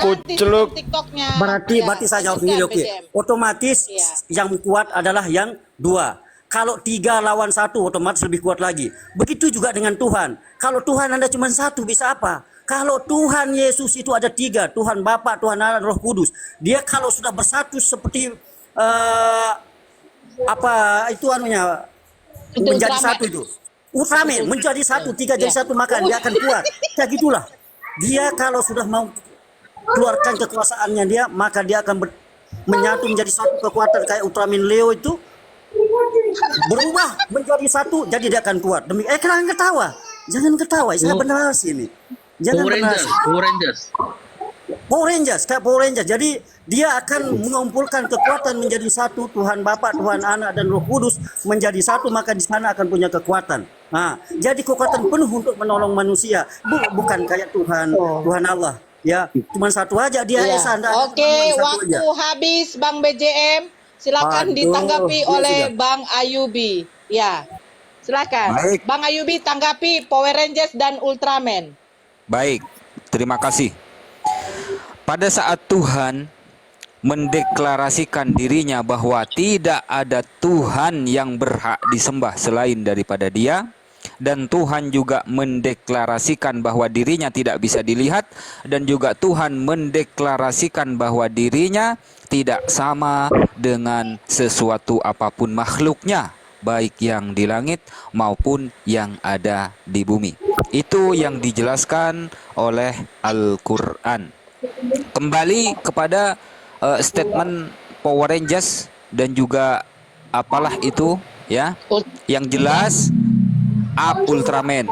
kucluk. TikToknya. Berarti saya jawab ini, oke. BJM. Otomatis Iya. yang kuat adalah yang dua. Kalau 3 lawan 1 otomatis lebih kuat lagi. Begitu juga dengan Tuhan. Kalau Tuhan Anda cuma satu bisa apa? Kalau Tuhan Yesus itu ada 3, Tuhan Bapa, Tuhan Anak, Roh Kudus. Dia kalau sudah bersatu seperti apa itu anunya Itu menjadi Ultraman. satu itu. Ultraman menjadi satu, 3 jadi satu, maka dia akan kuat. Kayak gitulah. Dia kalau sudah mau keluarkan kekuasaannya dia, maka dia akan menyatu menjadi satu kekuatan kayak Ultraman Leo itu berubah menjadi satu, jadi dia akan kuat. Jangan ketawa. Jangan ketawa, saya benar sini. Jangan benar. Power Rangers, kayak Power Rangers. Jadi dia akan mengumpulkan kekuatan menjadi satu, Tuhan Bapa, Tuhan Anak dan Roh Kudus menjadi satu, maka di sana akan punya kekuatan. Nah, jadi kekuatan penuh untuk menolong manusia, bukan kayak Tuhan Allah. Ya, cuma satu aja dia Iya. Esa. Oke, waktu habis Bang BJM. Silakan Aduh, ditanggapi ya oleh sudah. Bang Ayubi. Ya, silakan. Baik. Bang Ayubi tanggapi Power Rangers dan Ultraman. Baik, terima kasih. Pada saat Tuhan mendeklarasikan dirinya bahwa tidak ada Tuhan yang berhak disembah selain daripada Dia, dan Tuhan juga mendeklarasikan bahwa dirinya tidak bisa dilihat, dan juga Tuhan mendeklarasikan bahwa dirinya tidak sama dengan sesuatu apapun makhluknya, baik yang di langit maupun yang ada di bumi. Itu yang dijelaskan oleh Al-Quran. Kembali kepada statement Power Rangers dan juga apalah itu ya, yang jelas Ultraman.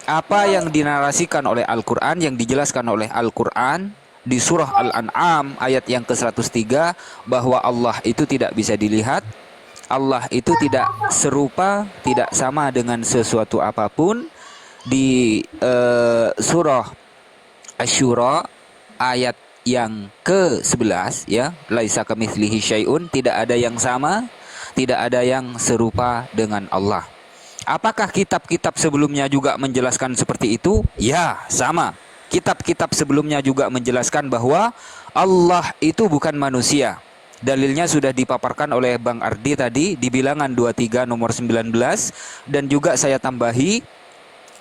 Apa yang dinarasikan oleh Al-Quran, yang dijelaskan oleh Al-Quran di surah Al-An'am ayat yang ke-103, bahwa Allah itu tidak bisa dilihat, Allah itu tidak serupa, tidak sama dengan sesuatu apapun. Di surah Asy-Syura ayat yang ke-11 ya, laisa kamitslihi syai'un, tidak ada yang sama, tidak ada yang serupa dengan Allah. Apakah kitab-kitab sebelumnya juga menjelaskan seperti itu? Ya, sama. Kitab-kitab sebelumnya juga menjelaskan bahwa Allah itu bukan manusia. Dalilnya sudah dipaparkan oleh Bang Ardi tadi di Bilangan 23 nomor 19, dan juga saya tambahi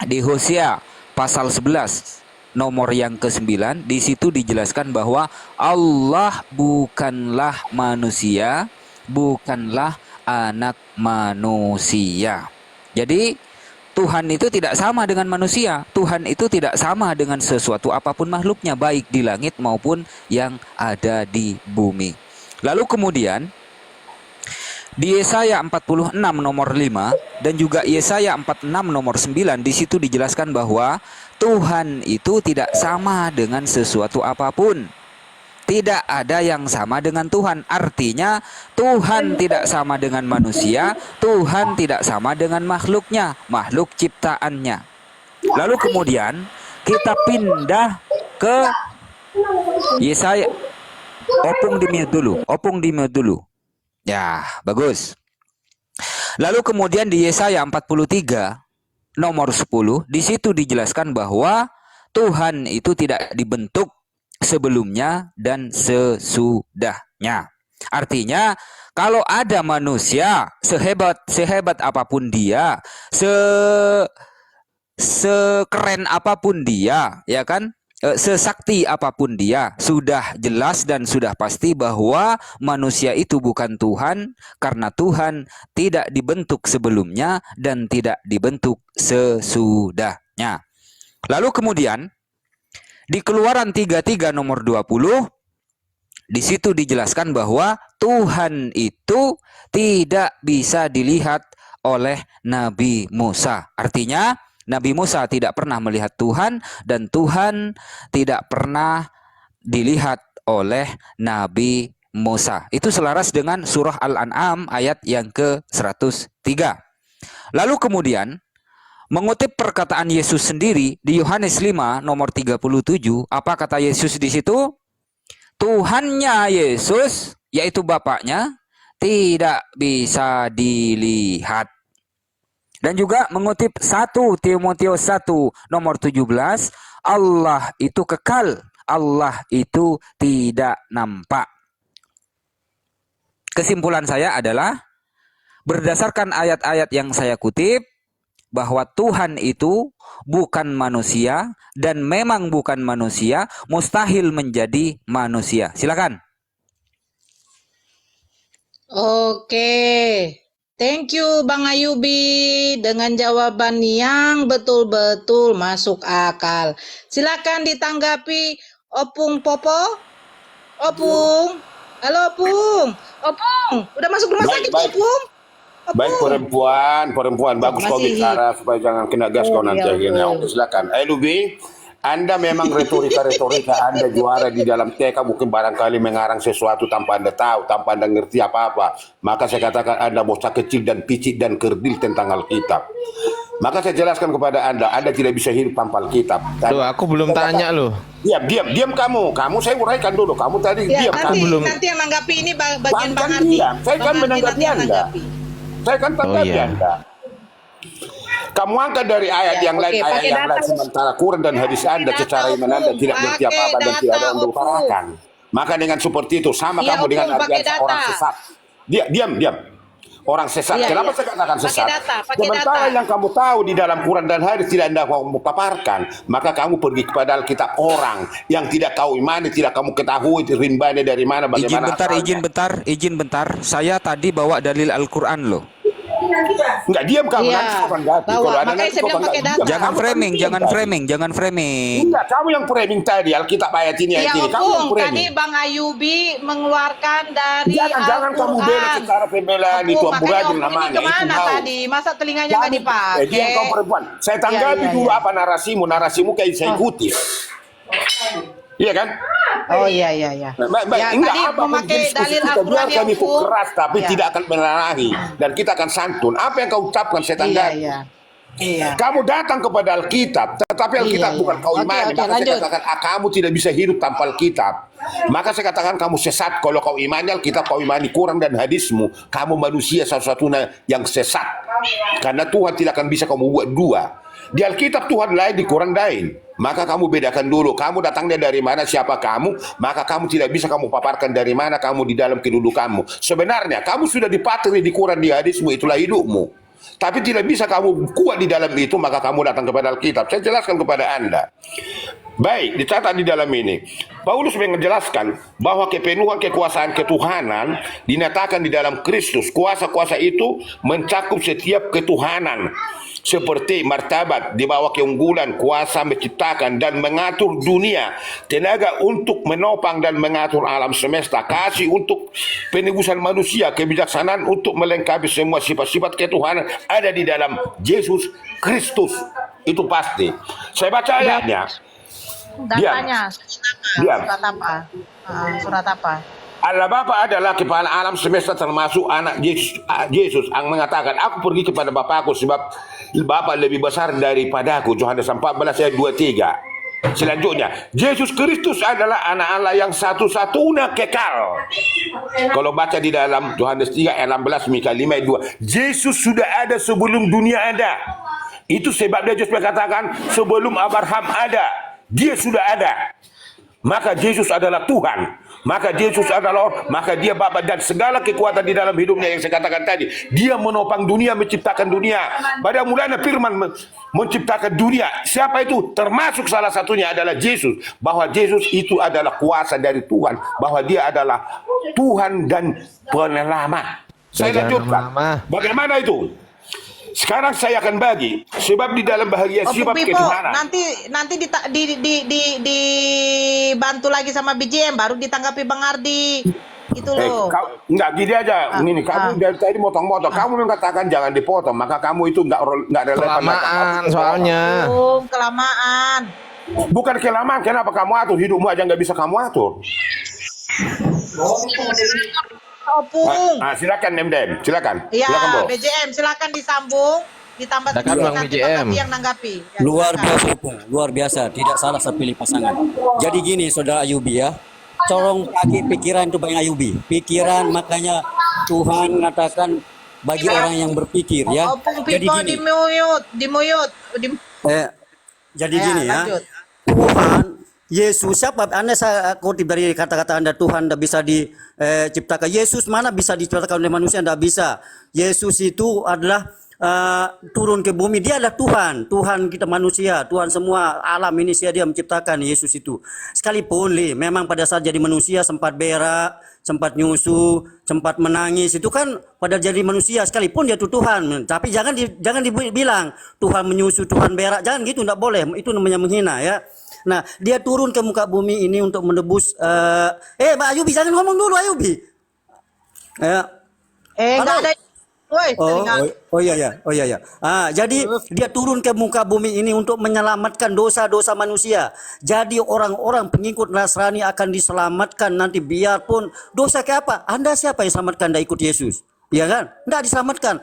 di Hosea pasal 11 nomor yang ke-9. Di situ dijelaskan bahwa Allah bukanlah manusia, bukanlah anak manusia. Jadi Tuhan itu tidak sama dengan manusia. Tuhan itu tidak sama dengan sesuatu apapun makhluknya, baik di langit maupun yang ada di bumi. Lalu kemudian di Yesaya 46 nomor 5 dan juga Yesaya 46 nomor 9, di situ dijelaskan bahwa Tuhan itu tidak sama dengan sesuatu apapun. Tidak ada yang sama dengan Tuhan. Artinya Tuhan tidak sama dengan manusia, Tuhan tidak sama dengan makhluknya, makhluk ciptaannya. Lalu kemudian kita pindah ke Yesaya. Opung di mute dulu. Ya, bagus. Lalu kemudian di Yesaya 43 nomor 10, di situ dijelaskan bahwa Tuhan itu tidak dibentuk sebelumnya dan sesudahnya. Artinya kalau ada manusia sehebat apapun dia, sekeren apapun dia, ya kan? Sesakti apapun dia, sudah jelas dan sudah pasti bahwa manusia itu bukan Tuhan, karena Tuhan tidak dibentuk sebelumnya dan tidak dibentuk sesudahnya. Lalu kemudian di Keluaran 33 nomor 20, di situ dijelaskan bahwa Tuhan itu tidak bisa dilihat oleh Nabi Musa. Artinya Nabi Musa tidak pernah melihat Tuhan, dan Tuhan tidak pernah dilihat oleh Nabi Musa. Itu selaras dengan surah Al-An'am ayat yang ke-103. Lalu kemudian mengutip perkataan Yesus sendiri di Yohanes 5 nomor 37, apa kata Yesus di situ? Tuhannya Yesus, yaitu Bapaknya, tidak bisa dilihat. Dan juga mengutip 1 Timotius 1 nomor 17, Allah itu kekal, Allah itu tidak nampak. Kesimpulan saya adalah berdasarkan ayat-ayat yang saya kutip bahwa Tuhan itu bukan manusia dan memang bukan manusia, mustahil menjadi manusia. Silakan. Oke. Thank you Bang Ayubi dengan jawaban yang betul-betul masuk akal. Silakan ditanggapi Opung Popo. Opung. Halo Opung. Opung, udah masuk rumah sakit Baik. Opung? Baik perempuan bagus kau Masih bicara supaya jangan kena gas kau nanti ya akhirnya. Allah. Oke, silakan. Lubi, Anda memang retorika Anda juara di dalam TK, mungkin barangkali mengarang sesuatu tanpa Anda tahu, tanpa Anda ngerti apa-apa. Maka saya katakan Anda bocah kecil dan picik dan kerdil tentang Alkitab. Maka saya jelaskan kepada Anda tidak bisa hidup tanpa Alkitab. Loh, aku belum tanya loh. Diam kamu. Kamu saya uraikan dulu. Kamu tadi Ya, diam. nanti, belum. nanti yang nanggapi ini bagian Bukan Bang Ardi. diam. Saya Bang kan Ardi menanggapi nanti yang Anda. nanggapi. Saya kan tanggapi iya. Anda. Kamu angkat dari ayat Ya, yang lain, oke, ayat pakai yang lain data. sementara Quran dan hadis Anda Pakai secara data, iman Anda Opung. tidak mengerti Pakai apa-apa dan tidak ada yang data, berutarakan. Maka dengan seperti itu sama Iya, kamu dengan Opung, pakai artian orang data. sesat. Diam. Orang sesat. Iya, Kenapa iya. saya katakan Pakai sesat? data, pakai Sementara data. yang kamu tahu di dalam Quran dan hadis tidak Anda mau paparkan, maka kamu pergi kepada Alkitab orang yang tidak kau imani, tidak kamu ketahui rimbanya dari mana, bagaimana Izin bentar. Saya tadi bawa dalil Al-Quran loh. Enggak, diam kamu Iya, nanti kau akan ganti. bawa. Kalau ada Makanya nanti saya kau bilang akan pakai ganti. data. Jangan Kamu framing, kan jangan diam tadi. framing. Enggak, kamu yang framing tadi Alkitab ayat ini ayat Iya ini. Kamu yang Opung, tadi framing. Bang Ayubi mengeluarkan dari Jangan kamu bela secara pembelaan itu makanya amburadul Opung ini namanya. Itu kemana mau. tadi? Masa telinganya nggak dipakai? Diam kau perempuan. Saya tanggapi Iya, dulu iya. apa narasimu kayak saya ikuti. Iya kan? Oh iya. Baik, Ya, enggak tadi apapun memakai diskusi dalil kita Al-Quran biarkan ya, itu Opung. keras tapi Ya. tidak akan menerangi dan kita akan santun. Apa yang kau ucapkan saya tanggapi. Iya. Kamu datang kepada Alkitab, tetapi Alkitab Iya. bukan kau Oke, imani. oke, Maka lanjut. saya katakan, kamu tidak bisa hidup tanpa Alkitab. Maka saya katakan kamu sesat. Kalau kau imani Alkitab, kau imani Quran dan hadismu, kamu manusia satu-satunya yang sesat. Karena Tuhan tidak akan bisa kamu buat dua. Di Alkitab Tuhan lain, di Quran lain. Maka kamu bedakan dulu, kamu datangnya dari mana, siapa kamu, maka kamu tidak bisa kamu paparkan dari mana kamu di dalam kedudukanmu. Sebenarnya kamu sudah dipatri di Quran, di hadismu, itulah hidupmu. Tapi tidak bisa kamu kuat di dalam itu, maka kamu datang kepada Alkitab. Saya jelaskan kepada Anda. Baik, dicatat di dalam ini. Paulus menjelaskan bahwa kepenuhan kekuasaan ketuhanan dinyatakan di dalam Kristus. Kuasa-kuasa itu mencakup setiap ketuhanan. Seperti martabat di bawah keunggulan, kuasa menciptakan dan mengatur dunia, tenaga untuk menopang dan mengatur alam semesta, kasih untuk penebusan manusia, kebijaksanaan untuk melengkapi semua sifat-sifat ketuhanan ada di dalam Yesus Kristus. Itu pasti. Saya baca ayatnya. Datanya Diam. surat apa? Surat apa? Allah Bapa adalah kepala alam semesta termasuk anak Yesus yang mengatakan, aku pergi kepada Bapakku sebab Bapa lebih besar daripadaku. Yohanes 14 ayat 23. Selanjutnya, Yesus Kristus adalah anak Allah yang satu-satunya kekal. Kalau baca di dalam Yohanes 3 ayat 16, Mika 5 ayat 2, Yesus sudah ada sebelum dunia ada. Itu sebabnya Yesus mengatakan sebelum Abraham ada, dia sudah ada. Maka Yesus adalah Tuhan. Maka Yesus adalah, maka dia Bapa dan segala kekuatan di dalam hidupnya yang saya katakan tadi. Dia menopang dunia, menciptakan dunia. Pada mulanya firman menciptakan dunia. Siapa itu? Termasuk salah satunya adalah Yesus. Bahwa Yesus itu adalah kuasa dari Tuhan. Bahwa dia adalah Tuhan dan penyelamat. Saya lanjutkan. Bagaimana itu? Sekarang saya akan bagi sebab di dalam bahagia sifat ketuhanan. Nanti dibantu lagi sama BJM baru ditanggapi Bang Ardi. Itu loh. Enggak gini aja. Ini kamu dari tadi motong-motong. Kamu mengatakan jangan dipotong, maka kamu itu enggak relevan. Kelamaan soalnya. Kelamaan. Bukan kelamaan. Kenapa kamu atur hidupmu aja nggak bisa kamu atur? Opung. Silakan Dem. Silakan. Ya, Silakan, Bo. BJM silakan disambung. Ditambah Silakan, Bang nanti BJM. yang nanggapi. Ya, Luar silakan. biasa, Opung. Luar biasa. Tidak salah saya pilih pasangan. Jadi gini, Saudara Ayubi ya. Colong pakai pikiran itu Bang Ayubi. Pikiran makanya Tuhan mengatakan bagi orang yang berpikir ya. Opung Jadi Piko gini. dimuyut. Jadi Ya, gini ya. lanjut. Tuhan Yesus siapa? Anda saya kutip dari kata-kata Anda, Tuhan tidak bisa diciptakan. Yesus mana bisa diciptakan oleh manusia? Tidak bisa. Yesus itu adalah turun ke bumi. Dia adalah Tuhan. Tuhan kita manusia. Tuhan semua alam ini dia menciptakan Yesus itu. Sekalipun memang pada saat jadi manusia sempat berak, sempat nyusu, sempat menangis. Itu kan pada jadi manusia. Sekalipun dia itu Tuhan. Tapi jangan dibilang Tuhan menyusu, Tuhan berak. Jangan gitu. Tidak boleh. Itu namanya menghina ya. Nah, dia turun ke muka bumi ini untuk menebus. Mbak Ayubi, jangan ngomong dulu, Ayubi. Ya. Enggak ada. Woi, iya. Jadi dia turun ke muka bumi ini untuk menyelamatkan dosa-dosa manusia. Jadi orang-orang pengikut Nasrani akan diselamatkan nanti, biarpun dosa kayak apa. Anda siapa yang selamatkan? Anda ikut Yesus, ya kan? Tidak diselamatkan.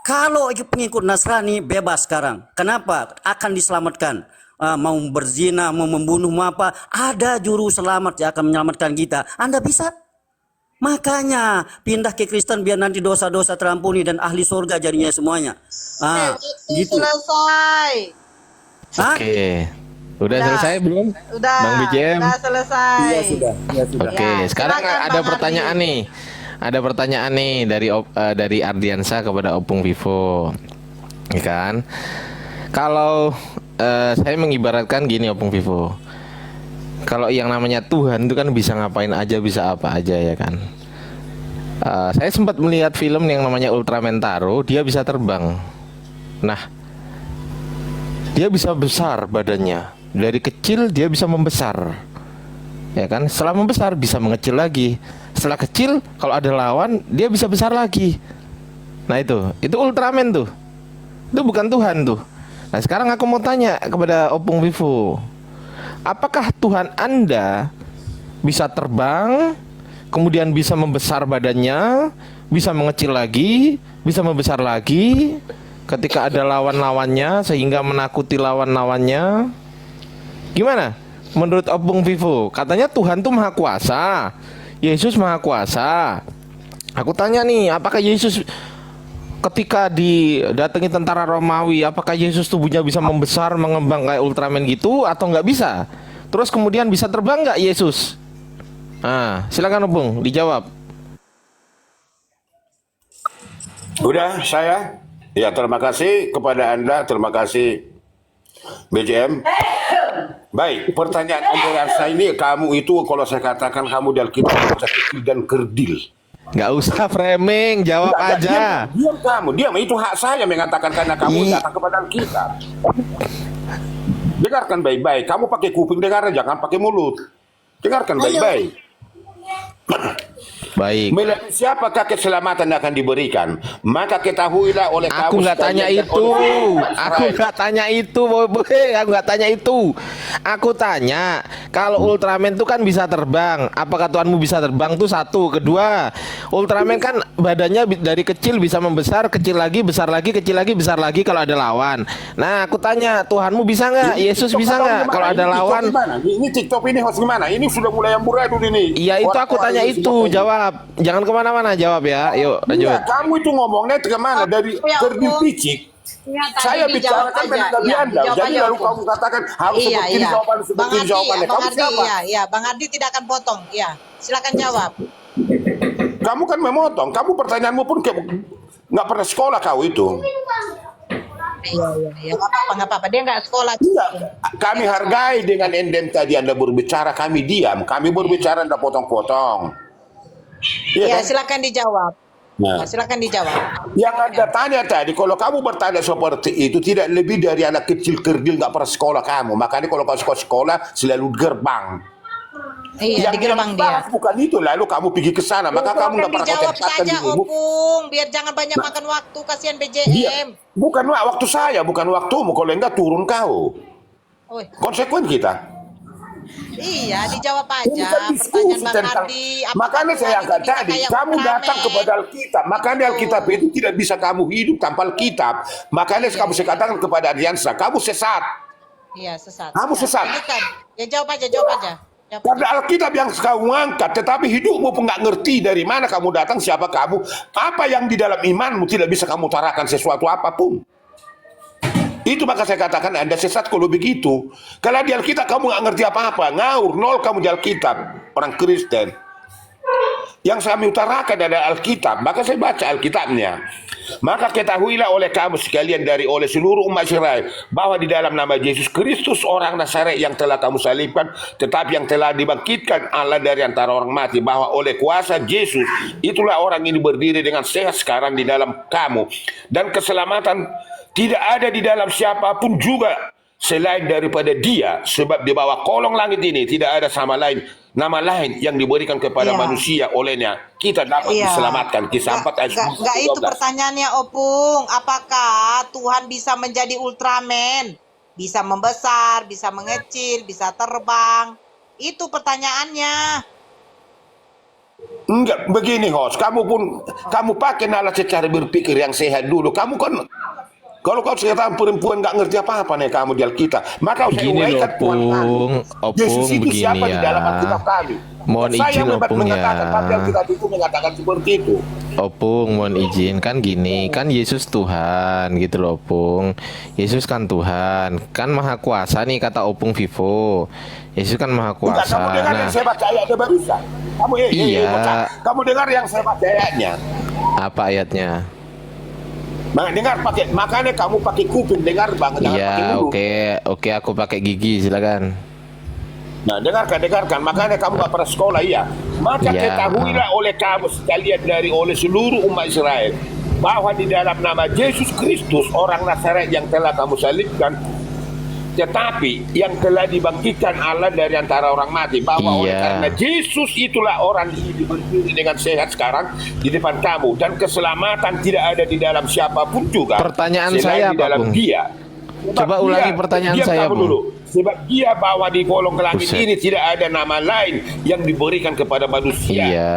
Kalau pengikut Nasrani bebas sekarang, kenapa? Akan diselamatkan. Mau berzina, mau membunuh, mau apa, ada juru selamat yang akan menyelamatkan kita. Anda bisa. Makanya pindah ke Kristen biar nanti dosa-dosa terampuni dan ahli surga jadinya semuanya. Gitu. Selesai. Oke. Udah selesai belum? Udah. Bang BCM? Udah selesai. Iya sudah. Oke, Ya, sekarang silakan, ada Bang pertanyaan Ardi. nih. Ada pertanyaan nih dari Ardiansa kepada Opung Vivo. Ya kan? Kalau saya mengibaratkan gini Opung Vivo. Kalau yang namanya Tuhan itu kan bisa ngapain aja, bisa apa aja ya kan. Saya sempat melihat film yang namanya Ultraman Taro, dia bisa terbang. Nah, dia bisa besar badannya. Dari kecil dia bisa membesar. Ya kan? Setelah membesar bisa mengecil lagi. Setelah kecil kalau ada lawan dia bisa besar lagi. Nah itu Ultraman tuh. Itu bukan Tuhan tuh. Nah sekarang aku mau tanya kepada Opung Vivo. Apakah Tuhan Anda bisa terbang, kemudian bisa membesar badannya, bisa mengecil lagi, bisa membesar lagi ketika ada lawan-lawannya sehingga menakuti lawan-lawannya? Gimana? Menurut Opung Vivo, katanya Tuhan tuh maha kuasa, Yesus maha kuasa. Aku tanya nih, apakah Yesus ketika didatangi tentara Romawi, apakah Yesus tubuhnya bisa membesar, mengembang kayak Ultraman gitu atau nggak bisa? Terus kemudian bisa terbang nggak Yesus? Nah, silakan Opung dijawab. Udah saya. Ya, terima kasih kepada Anda, terima kasih BJM. Baik, pertanyaan Anda ini, kamu itu kalau saya katakan kamu dari kita kecil dan kerdil. Nggak usah framing, jawab aja. Diam itu hak saya mengatakan karena kamu datang kepada kita. Dengarkan baik-baik, kamu pakai kuping dengar, jangan pakai mulut. Dengarkan baik-baik. Baik. Melalui siapakah keselamatan akan diberikan? Maka ketahuilah oleh Aku kamu nggak tanya sekalian dan itu. oleh Aku nggak tanya itu, boy. Aku nggak tanya itu. Aku tanya, kalau Ultraman itu kan bisa terbang. Apakah Tuhanmu bisa terbang tuh satu. Kedua, Ultraman kan badannya dari kecil bisa membesar, kecil lagi, besar lagi, kecil lagi, besar lagi kalau ada lawan. Nah, aku tanya, Tuhanmu bisa nggak? Yesus bisa nggak? Kalau ada lawan? Ini TikTok ini harus gimana? Ini sudah mulai amburadul ini. Iya itu aku tanya itu, jawab. Jangan kemana-mana, jawab ya. Yuk lanjut. Iya, kamu itu ngomongnya kemana? Dari kerdil picik. Saya bicara kan menanggapi Anda. Jadi lalu kamu katakan harus seperti ini jawaban, Bang seperti ini Ardi, jawabannya. Bang Kamu Ardi, siapa? ya, Bang Ardi tidak akan potong. Ya, silakan jawab. Kamu kan memotong. Kamu pertanyaanmu pun nggak pernah sekolah kau itu. Iya, nggak apa-apa. Dia nggak sekolah. Iya, kami hargai dengan endem tadi Anda berbicara, kami diam. Kami berbicara, Anda potong-potong. Iya, kan? silakan dijawab. Nah, Silakan dijawab. yang Anda tanya tadi, kalau kamu bertanya seperti itu, tidak lebih dari anak kecil kerdil nggak pernah sekolah kamu. Makanya kalau kau sekolah selalu di gerbang. Iya, di gerbang dia. Bukan itu, lalu kamu pergi ke sana, maka kamu nggak pernah Dijawab katakan saja, dirimu. Opung, biar jangan banyak makan waktu, kasihan BJM. Dia, bukan waktu saya, bukan waktumu. Kalau enggak turun kau. Oi, Konsekuen kita. iya, dijawab Ini aja kan diskusi pertanyaan Bang tentang, Ardi. Apakah makanya saya Tuhan angkat itu bisa tadi, kayak kamu Ultraman? datang kepada Alkitab, makanya Alkitab itu tidak bisa kamu hidup tanpa Alkitab. Makanya kamu saya katakan kepada Adiansa, kamu sesat. Iya, sesat. Kamu Ya, sesat. lanjutkan. Ya, jawab aja. Jawab aja. Karena Alkitab yang kamu angkat, tetapi hidupmu pun nggak ngerti dari mana kamu datang, siapa kamu, apa yang di dalam imanmu tidak bisa kamu utarakan sesuatu apapun. Itu maka saya katakan Anda sesat kalau begitu. Kalau di Alkitab kamu nggak ngerti apa-apa, ngawur, nol kamu di Alkitab, orang Kristen. Yang kami utarakan adalah Alkitab, maka saya baca Alkitabnya. Maka ketahuilah oleh kamu sekalian oleh seluruh umat Israel bahwa di dalam nama Yesus Kristus orang Nazaret yang telah kamu salibkan, tetapi yang telah dibangkitkan Allah dari antara orang mati, bahwa oleh kuasa Yesus itulah orang ini berdiri dengan sehat sekarang di dalam kamu, dan keselamatan tidak ada di dalam siapapun juga selain daripada Dia, sebab di bawah kolong langit ini tidak ada nama lain yang diberikan kepada Iya. manusia olehnya kita dapat Iya. diselamatkan. Kisah 4 ayat Nggak itu 12. pertanyaannya, Opung. Apakah Tuhan bisa menjadi Ultraman? Bisa membesar, bisa mengecil, bisa terbang? Itu pertanyaannya. Enggak, begini host, kamu pakai nalar secara berpikir yang sehat dulu. Kamu kan kalau kau sekarang perempuan nggak ngerti apa-apa nih kamu di Alkitab, maka saya Gini loh, uraikan Tuhan kami. Opung, Yesus itu begini siapa di ya. dalam Alkitab kami? Mohon Saya izin, Opung, mengatakan, ya. tapi Alkitab itu mengatakan seperti itu. Opung, mohon izin, kan gini, kan Yesus Tuhan gitu loh, Opung. Yesus kan Tuhan, kan maha kuasa nih kata Opung Vivo. Yesus kan maha Enggak, kuasa. kamu dengar yang saya baca ayatnya barusan. Iya. Kamu dengar yang saya baca ayatnya. Apa ayatnya? Dengar pakai, makanya kamu pakai kuping dengar bang, jangan pakai Iya, mulut. oke, aku pakai gigi, silakan. Nah, dengarkan. Makanya kamu gak pernah sekolah, iya. Maka Iya. ketahuilah oleh kamu sekalian oleh seluruh umat Israel bahwa di dalam nama Yesus Kristus orang Nazaret yang telah kamu salibkan, tetapi yang telah dibangkitkan Allah dari antara orang mati, bahwa oleh Iya. karena Yesus itulah orang ini berdiri dengan sehat sekarang di depan kamu, dan keselamatan tidak ada di dalam siapapun juga Pertanyaan selain saya di dalam apa, Bung? Dia. Coba ulangi pertanyaan diam saya, kamu Bung. dulu. Sebab Dia bahwa di kolong langit Buset. ini tidak ada nama lain yang diberikan kepada manusia Iya.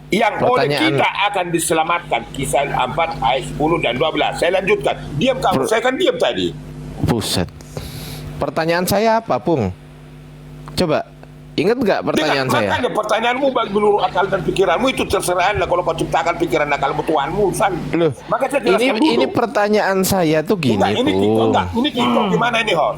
yang oleh kita akan diselamatkan. Kisah 4 ayat 10 dan 12. Saya lanjutkan. Diam kamu, saya kan diam tadi. Buset. Pertanyaan saya apa, Pung? Coba, ingat nggak pertanyaan saya? Makanya pertanyaanmu bagi menurut akal dan pikiranmu itu terserah Anda. Kalau kau ciptakan pikiran akalmu Tuhanmu, san. Loh, Maka saya jelaskan dulu. ini pertanyaan saya tuh gini, Enggak, ini TikTok, Pung. ini TikTok gimana ini, Hor?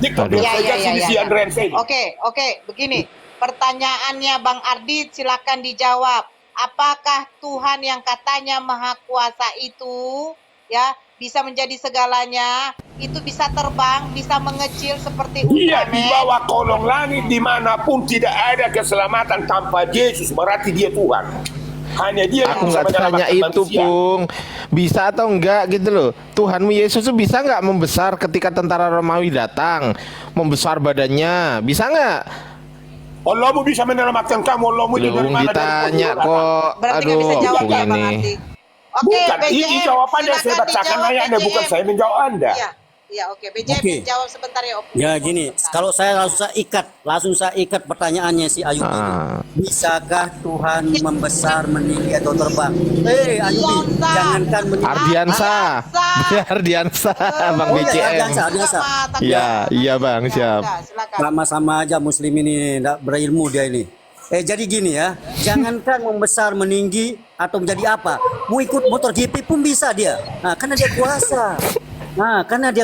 TikTok Aduh. dia Iya, saja iya, si iya. Andrean Sedi. Oke, begini. Pertanyaannya Bang Ardit silakan dijawab. Apakah Tuhan yang katanya Maha Kuasa itu ya bisa menjadi segalanya, itu bisa terbang, bisa mengecil seperti Dia di Ultraman? bawah kolong langit dimanapun tidak ada keselamatan tanpa Yesus, berarti dia Tuhan. Hanya dia yang Aku bisa nggak tanya menyelamatkan itu, manusia. Pung. Bisa atau enggak gitu loh. Tuhanmu Yesus tuh bisa nggak membesar ketika tentara Romawi datang, membesar badannya, bisa nggak? Allahmu bisa menyelamatkan kamu. Allahmu itu dari Belum mana? ditanya Dari kok. Berarti nggak bisa Aduh, jawab Pung ya Bang ini. Ardit. Oke, Bukan, ini BJM, jawabannya saya silakan bacakan dijawab, ayatnya, bukan BJM. saya menjawab Anda. Iya, oke. BJM Oke. jawab sebentar ya, Om. Ya gini, kalau saya langsung saya ikat pertanyaannya si Ayub ini. Ah. Bisakah Tuhan membesar, meninggi atau terbang? Ayubi, Lontar. jangankan meninggi. Ardiansa. Ardiansa. Bang Oh, iya, BCM. Ardiansa. Iya, iya Bang, siap. Silakan. Sama-sama aja muslim ini nggak berilmu dia ini. Jadi gini ya, jangankan membesar, meninggi atau menjadi apa, mau ikut motor GP pun bisa dia. Nah, karena dia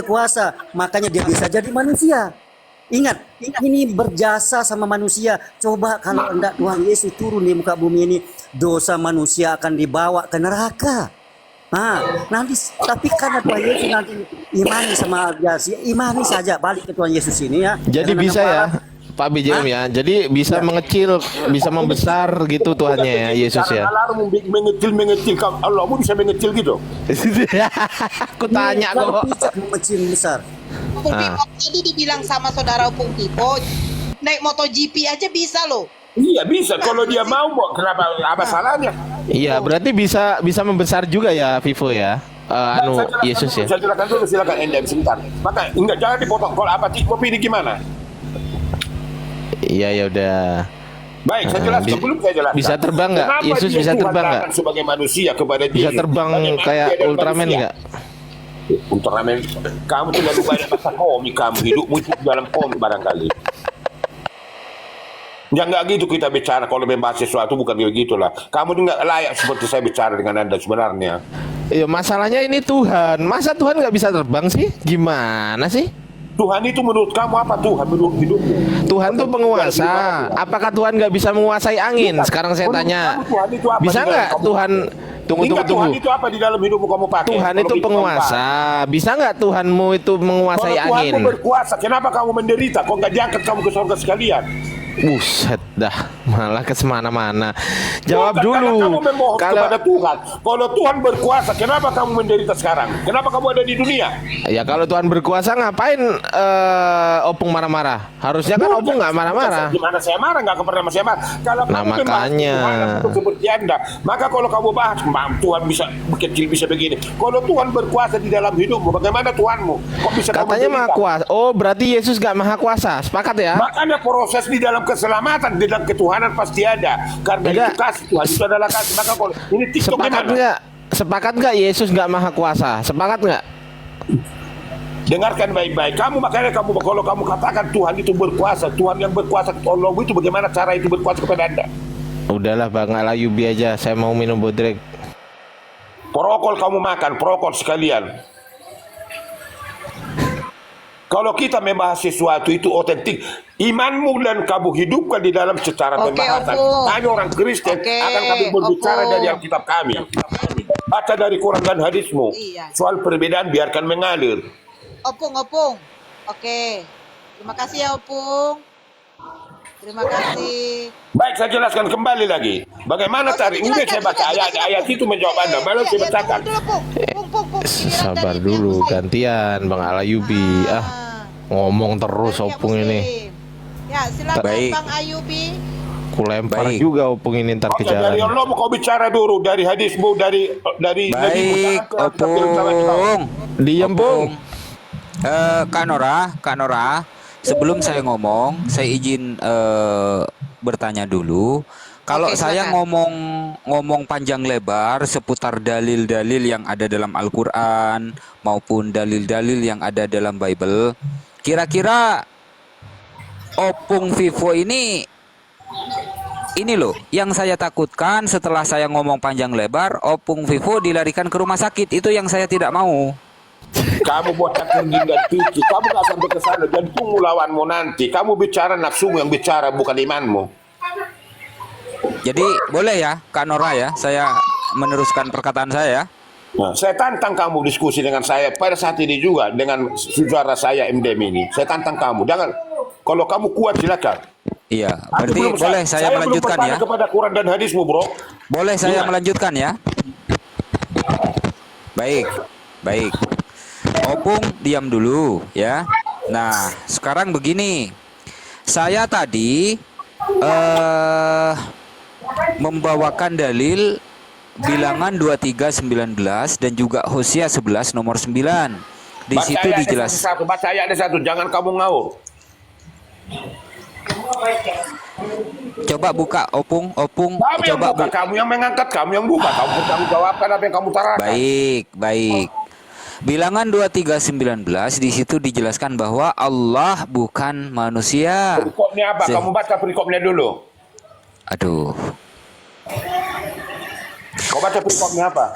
kuasa. Makanya dia bisa jadi manusia. Ingat, ini berjasa sama manusia. Coba kalau enggak Tuhan Yesus turun di muka bumi ini, dosa manusia akan dibawa ke neraka. Nah, nanti tapi karena Tuhan Yesus nanti imani sama dia, imani saja balik ke Tuhan Yesus ini ya. Jadi Jangan bisa ya, nampak- Pak BJM ya. Jadi bisa mengecil, bisa membesar gitu Tuhannya ya, Yesus ya. Alarm mengecil, Allahmu bisa mengecil gitu. Aku tanya Kalau kok. bisa mengecil besar. Opung Pipo tadi dibilang sama saudara Opung Pipo, naik MotoGP aja bisa loh. Iya bisa, kalau dia mau, kenapa apa salahnya? Iya, berarti bisa membesar juga ya Vivo ya. Saya jelaskan Yesus dulu, ya. Saya jelaskan dulu, silakan Anda sebentar. Maka enggak, jangan dipotong. Kalau apa TikTok ini gimana? Iya, ya udah. Baik, saya jelaskan. Belum saya jelaskan. Bisa terbang nggak? Kenapa Yesus dia bisa Tuhan terbang nggak? datang sebagai manusia kepada dia? Bisa terbang kayak Ultraman nggak? Ultraman, kamu terlalu banyak baca komik, kamu hidupmu itu dalam komik barangkali. Ya nggak gitu kita bicara kalau membahas sesuatu, bukan begitulah. Kamu nggak layak seperti saya bicara dengan Anda sebenarnya. Ya masalahnya ini Tuhan. Masa Tuhan nggak bisa terbang sih? Gimana sih? Tuhan itu menurut kamu apa Tuhan menurut hidupmu? Tuhan tuh penguasa. Apakah Tuhan nggak bisa menguasai angin? Sekarang saya Menurut tanya. kamu Tuhan itu apa Bisa di dalam nggak kamu Tuhan? pakai? Tunggu. Tuhan itu apa di dalam hidupmu kamu pakai? Tuhan Kalau itu gitu penguasa. Bisa nggak Tuhanmu itu menguasai Kalau angin? Tuhanmu berkuasa, kenapa kamu menderita? Kok nggak diangkat kamu ke surga sekalian? Buset dah, malah ke semana-mana. Jawab Bukan, karena dulu. kamu memohon Kalau kepada Tuhan. Kalau Tuhan berkuasa, kenapa kamu menderita sekarang? Kenapa kamu ada di dunia? ya kalau Tuhan berkuasa ngapain Opung marah-marah? Harusnya kan Opung nggak marah-marah. Gimana saya marah? Nggak pernah saya marah. Kalau Nah, kamu membahas makanya. Tuhan untuk seperti Anda, maka kalau kamu bahas, Tuhan bisa kecil bisa begini. Kalau Tuhan berkuasa di dalam hidupmu, bagaimana Tuhanmu? Kok bisa kamu Katanya maha menderita? kuasa. Oh, berarti Yesus nggak maha kuasa. Sepakat ya? Makanya proses di dalam keselamatan, di dalam ketuhanan pasti ada. Karena Enggak. itu kasih, Tuhan itu adalah kasih. Maka kalau ini TikTok Sepakat gimana? nggak? Sepakat nggak Yesus nggak maha kuasa? Sepakat nggak? Dengarkan baik-baik. Makanya kalau kamu katakan Tuhan itu berkuasa, Tuhan yang berkuasa tolong itu bagaimana cara itu berkuasa kepada Anda? Udahlah Bang Alayubi aja. Saya mau minum bodrek. Prokol kamu makan, prokol sekalian. Kalau kita membahas sesuatu itu otentik, imanmu dan kamu hidupkan di dalam secara Oke, pembahasan. Opung. Kami orang Kristen Oke, akan kami berbicara Opung. dari Alkitab kami. Baca dari Quran dan hadismu. Iya. Soal perbedaan biarkan mengalir. Opung. Oke. Terima kasih ya Opung. Terima kasih. Baik, saya jelaskan kembali lagi. Bagaimana cari? Udah saya baca ayat itu menjawab Anda. Baru saya bacakan. Pung. Sabar dulu, gantian Bang Alayubi. Ngomong terus Opung ini. Ya, silakan Baik. Bang Ayubi. Ku lempar Baik. juga Opung ini ntar ke Oke, dari jalan. Allah mau kau bicara dulu dari hadismu dari Baik, Opung. Diam, Bung. Kak Nora, sebelum saya ngomong, saya izin bertanya dulu. Kalau Oke, saya silakan. ngomong panjang lebar seputar dalil-dalil yang ada dalam Al-Qur'an maupun dalil-dalil yang ada dalam Bible, kira-kira Opung Vivo ini loh yang saya takutkan setelah saya ngomong panjang lebar, Opung Vivo dilarikan ke rumah sakit. Itu yang saya tidak mau. Kamu buat tinggi dan tinggi. Kamu gak sampai ke sana. Dan tunggu lawanmu nanti. Kamu bicara nafsumu yang bicara, bukan imanmu. Jadi boleh ya Kak Nora ya, saya meneruskan perkataan saya ya. Nah, saya tantang kamu diskusi dengan saya pada saat ini juga dengan saudara saya MDM ini. Saya tantang kamu. Jangan. Kalau kamu kuat silakan. Iya, Tapi berarti belum boleh saya belum melanjutkan bertanya ya. kepada Quran dan hadismu, bro. Boleh saya Ingat. melanjutkan ya. Baik. Opung diam dulu ya. Nah, sekarang begini. Saya tadi membawakan dalil Bilangan 23:19 dan juga Hosea 11 nomor 9. Di Baca situ ayatnya dijelaskan. satu-satu. Baca ayatnya satu. Jangan kamu ngaur. Coba buka Opung. Kamu yang Coba buka, kamu yang mengangkat, kamu yang buka. Kamu bertanggung jawabkan apa yang kamu tarakan. Baik. Bilangan 23:19 di situ dijelaskan bahwa Allah bukan manusia. Perikopnya apa? Kamu baca perikopnya dulu. Aduh, Kau baca perikopnya apa?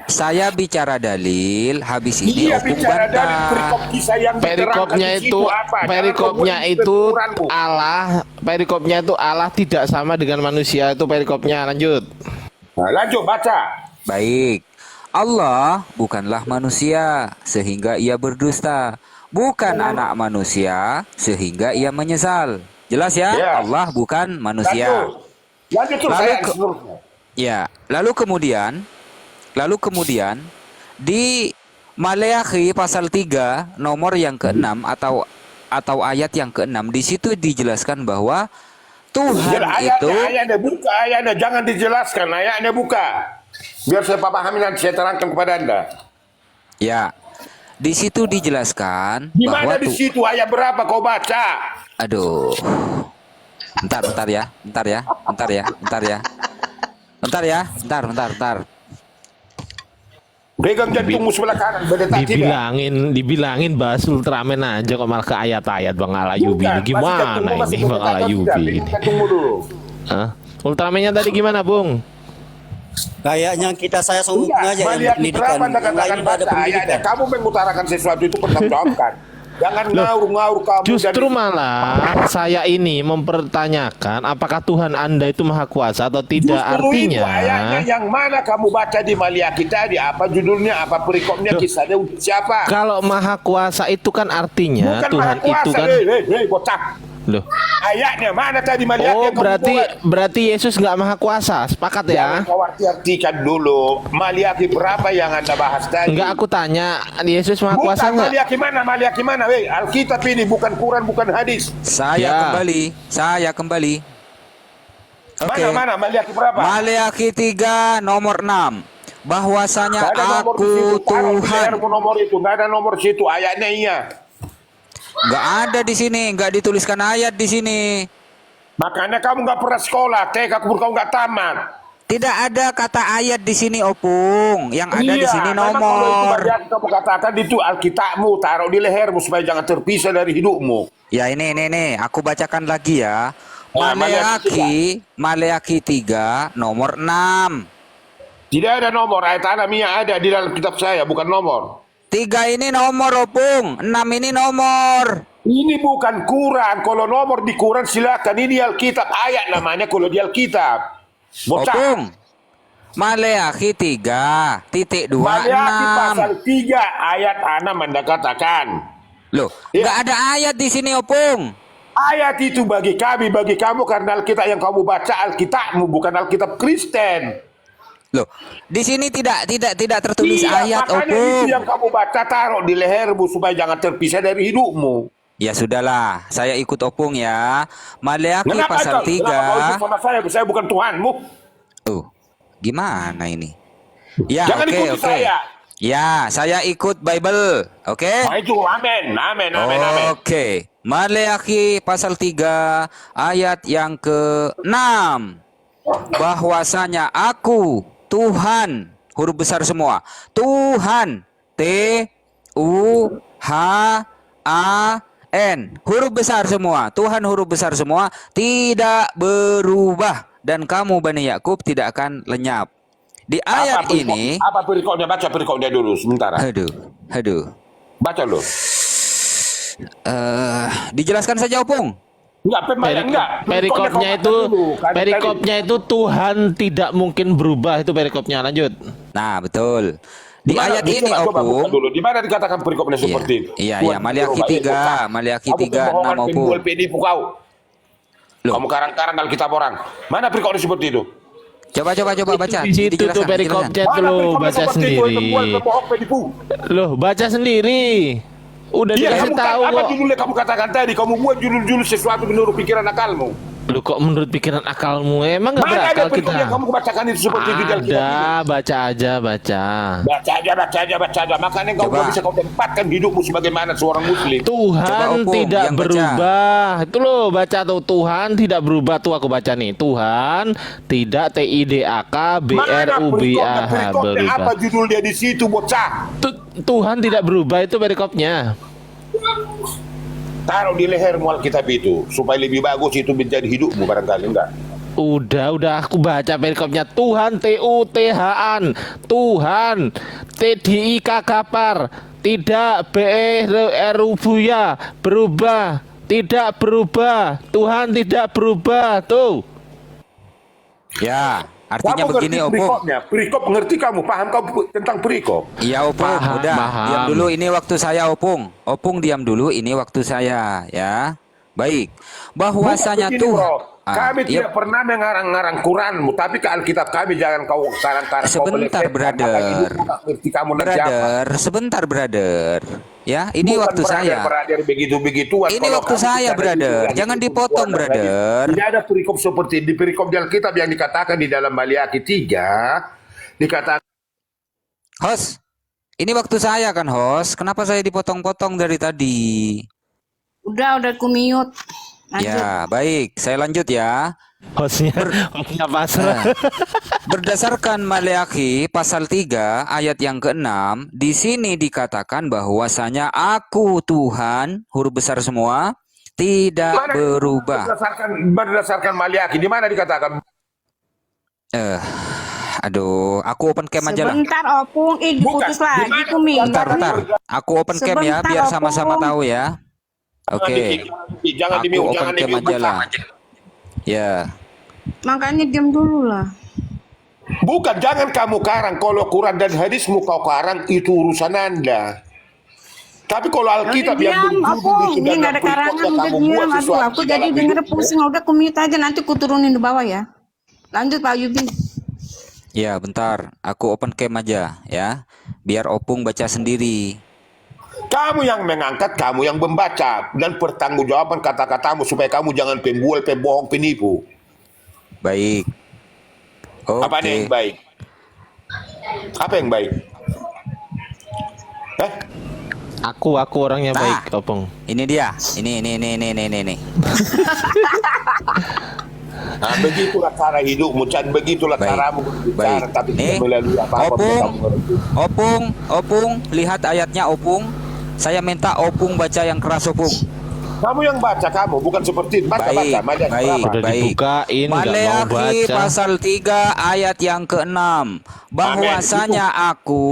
saya bicara dalil, habis ini Iya, Opung bicara dari bantah. perikop kisah yang Perikopnya diterangkan di itu situ apa? Jangan perikopnya kau itu berkuranmu. perikopnya itu Allah tidak sama dengan manusia. Itu perikopnya. Lanjut. Nah, lanjut baca. Baik. Allah bukanlah manusia sehingga ia berdusta, bukan anak manusia sehingga ia menyesal. Jelas ya? Ya. Allah bukan manusia. Lanjut terus Lalu saya ke- seterusnya. Ya, lalu kemudian di Maleakhi pasal 3 nomor yang ke-6 atau ayat yang ke-6 di situ dijelaskan bahwa Tuhan itu Ayatnya buka, ayatnya jangan dijelaskan, ayatnya buka. Biar saya pahami nanti saya terangkan kepada Anda. ya di situ dijelaskan Di bahwa mana di situ ayat berapa kau baca? aduh. Bentar ya. Pegang jantungmu sebelah kanan, berdetak tidak? Dibilangin bahas Ultraman aja kok malah ke ayat-ayat Bang Alayubi. Bukan, Ini gimana jantungmu masih ini Bang berdetak atau tidak? Alayubi Pegang ini? jantungmu dulu. Hah? Ultramannya tadi gimana, Bung? Kayaknya saya songong Enggak, aja yang Maliaki pendidikan, berapa Anda yang lain katakan tidak ada baca ayatnya. pendidikan. Kamu mengutarakan sesuatu itu pertanggungjawabkan. Jangan ngaur-ngaur kamu. Justru jadi- malah saya ini mempertanyakan apakah Tuhan Anda itu maha kuasa atau tidak. Justru itu Artinya ayatnya yang mana kamu baca di Maliaki tadi? Apa judulnya? Apa perikopnya? Kisahnya untuk siapa? kalau maha kuasa itu kan artinya Bukan Tuhan maha kuasa. itu kan Hei, bocah. loh. Ayatnya mana tadi Maliaki Oh, yang kamu buat? berarti Yesus nggak maha kuasa. Sepakat ya? Jangan kau artikan dulu. Maliaki berapa yang Anda bahas tadi? Enggak, aku tanya, Yesus maha Bukan kuasa enggak? Maliaki mana? Maliaki mana? Hei, Alkitab ini bukan Quran, bukan hadis. Saya Ya. kembali. Oke. Mana? Maliaki berapa? Maleakhi 3 nomor 6. Bahwasanya Nggak ada nomor di aku situ. Taruh di Tuhan. lehermu nomor itu. Nggak ada nomor situ. Ayatnya iya. Nggak ada di sini, nggak dituliskan ayat di sini. Makanya kamu nggak pernah sekolah. TK kamu nggak tamat. Tidak ada kata ayat di sini, Opung. Yang ada di sini memang kalau itu nomor. bagian kamu katakan itu Alkitabmu. Taruh di lehermu supaya jangan terpisah dari hidupmu. Ya ini, aku bacakan lagi ya. Nah, Maleakhi 3 nomor 6. Tidak ada nomor. Ayat Anamia ada di dalam kitab saya. Bukan nomor. 3 ini nomor, Opung. 6 ini nomor. Ini bukan Quran. Kalau nomor di Quran silakan. Ini Alkitab. Ayat namanya kalau di Alkitab. Bocah. Opung. Maleakhi 3.26. Maliaki pasal 3 ayat 6 Anda katakan. Loh, Iya. nggak ada ayat di sini, Opung. Ayat itu bagi kami, bagi kamu karena Alkitab yang kamu baca Alkitabmu bukan Alkitab Kristen. Loh, di sini tidak tertulis ayat, makanya itu Opung. yang kamu baca taruh di lehermu supaya jangan terpisah dari hidupmu. Ya sudahlah, saya ikut Opung ya. Maleakhi pasal 3. Kenapa kau ikut sama saya? Saya bukan Tuhanmu. Gimana ini? Ya, Jangan oke. ikuti saya. Ya, saya ikut Bible. Oke? Nah, itu amin. Oke. Maleakhi pasal 3 ayat yang ke-6. Bahwasanya aku Tuhan, huruf besar semua. Tuhan, T U H A N, huruf besar semua. Tuhan huruf besar semua, tidak berubah, dan kamu Bani Yakub tidak akan lenyap. Di ayat ini, Apa perikopnya? Baca perikopnya dulu sebentar. aduh. Baca lo. Dijelaskan saja, Opung. Perikopnya itu Tuhan tidak mungkin berubah, itu perikopnya. Lanjut. Nah, betul. Di ayat ini, Opung. Dulu. Di mana dikatakan perikopnya seperti itu? Iya, Maleakhi 3, Maleakhi 3, 6, Opung. Kamu karang-karang Alkitab orang. Mana perikopnya seperti itu? Coba baca. Di situ tuh perikopnya tuh, lo baca sendiri. Loh, baca sendiri. Udah Iya, dikasih kamu tahu apa kok. judulnya kamu katakan tadi? Kamu buat judul-judul sesuatu menurut pikiran akalmu. Lu kok menurut pikiran akalmu emang nggak Mana ada berakal perikopnya kita? kamu bacakan itu seperti itu di Alkitab? Ada, baca aja. Baca aja. Makanya kau Coba. nggak bisa kau tempatkan hidupmu sebagaimana seorang muslim. Tuhan Coba, Opung, tidak yang baca. berubah. Itu loh, baca tuh, Tuhan tidak berubah tuh, aku baca nih. Tuhan tidak TIDAK BRUBAH perikopnya apa berubah. judulnya di situ, bocah? Tuhan tidak berubah itu perikopnya. Taruh di lehermu Alkitab itu supaya lebih bagus itu menjadi hidupmu barangkali enggak. Udah aku baca perikopnya. Tuhan TUTHAN, Tuhan TDIK kapar, tidak BERUBUYA berubah, tidak berubah. Tuhan tidak berubah tuh. Ya, artinya Kamu begini, ngerti Opung. perikopnya? Perikop mengerti kamu? Paham kamu tentang perikop? Iya, Opung, Paham, udah. paham. Diam dulu, ini waktu saya, Opung. Opung diam dulu, ini waktu saya, ya. Baik. Bahwasanya Bukan begini, tuh bro. Kami iya, tidak pernah mengarang-ngarang Quranmu, tapi ke Alkitab kami jangan kau karang-karang. Sebentar, brother. Ngerti kamu nanti apa? brother, sebentar, brother. Ya, ini Bukan waktu saya. brother begitu-begituan. Ini Kalau waktu kamu saya, tidak brother. ada Jangan itu, dipotong, itu, brother. Tidak ada perikop seperti di perikop di Alkitab yang dikatakan di dalam Maliaki 3 dikatakan Host, ini waktu saya kan, host. Kenapa saya dipotong-potong dari tadi? Udah ku mute. Lanjut. Ya, baik. Saya lanjut ya. Hostnya pasrah. Berdasarkan Maleakhi pasal 3 ayat yang ke-6, di sini dikatakan bahwasanya aku Tuhan, huruf besar semua, tidak berubah. berdasarkan Maliaki di mana dikatakan? Aduh, aku open cam aja lah. Sebentar opung, diputus lagi Kumi. Bentar. Aku open cam ya, Sebentar, biar sama-sama Opung. tahu ya. Oke. Jangan Aku di-mute, open jangan cam di-mute. aja lah. Ya. Makanya diam dulu lah. Bukan, jangan kamu karang. Kalau Quran dan hadismu kau karang, itu urusan Anda. Tapi kalau Alkitab yang Diam, opung. Ini nggak ada karangan, udah diam. Aduh, aku jadi denger pusing. Udah kumute aja, nanti ku turunin di bawah ya. Lanjut Pak Yubi. Ya, bentar. Aku open cam aja ya. Biar Opung baca sendiri. Kamu yang mengangkat, kamu yang membaca. Dan pertanggungjawaban kata-katamu supaya kamu jangan pembual, pembohong, penipu. Baik. Oke. Apa yang baik? Apa yang baik? Aku orangnya Nah. baik, Opung. Ini dia. Ini. Nah, begitulah cara hidupmu, Chan. Begitulah Baik. caramu berbicara. Baik. Tapi Nih, tidak melalui apa-apa. Opung, lihat ayatnya Opung. Saya minta Opung baca yang keras Opung. Kamu yang baca, kamu bukan seperti baca. Baik. Udah dibukain, nggak mau Maleakhi baca. pasal 3 ayat yang ke-6. Bahwasanya aku,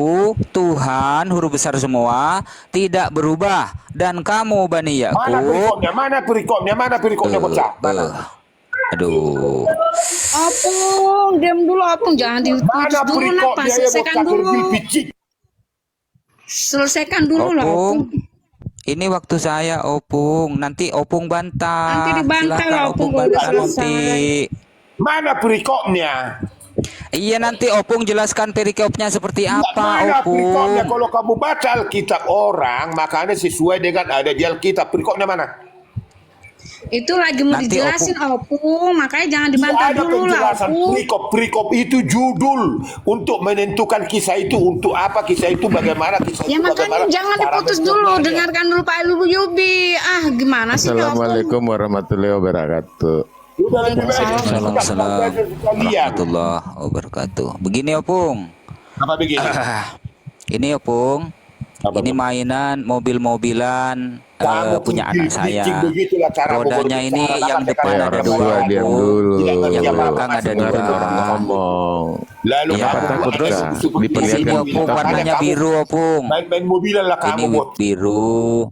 Tuhan, huruf besar semua, tidak berubah. Dan kamu, Bani Yakub. Mana perikopnya bocah? Mana? Aduh. Opung, diam dulu Opung. Jangan diputus Mana dulu perikopnya napa. ya Selesaikan bocah? dulu. Terbil picik. Selesaikan dulu lah Opung. Ini waktu saya Opung, nanti Opung bantah. Nanti dibantah Silakan lah, Opung, kalau bantah udah nanti. selesai. Mana perikopnya? Iya, nanti Opung jelaskan perikopnya seperti apa Mana perikopnya? Opung. Kalau kamu baca Alkitab orang, makanya sesuai dengan ada di Alkitab. Perikopnya mana? Itu lagi mau Nanti dijelasin Opung. Makanya jangan dibantah Ada dulu lah penjelasan Opung. perikop itu judul untuk menentukan kisah itu untuk apa, kisah itu bagaimana, kisah Ya itu makanya bagaimana. jangan cara diputus dulu. mencermanya. Dengarkan dulu Pak Yubi. Ah gimana sih Opung? Assalamualaikum warahmatullahi wabarakatuh. Sudah lebih baik. Waalaikumsalam Kalian. warahmatullahi wabarakatuh. Begini Opung. Apa begini? Ini Opung. Apa, Ini Bu? mainan mobil-mobilan Kamu punya pun anak saya. begitulah cara Rodanya berbicara. ini yang Katakan depan orang ada orang dua, lain. diam Opung. dulu. Tidak ngerti Yang apa-apa. belakang ada Dengar dua. orang ngomong. Lalu Iya. kamu Takut ada kah? seperti Di Diperlihatkan sini ini. Opung Makanya warnanya kamu biru Opung. Main-main mobilan lah Ini kamu, Bot. biru.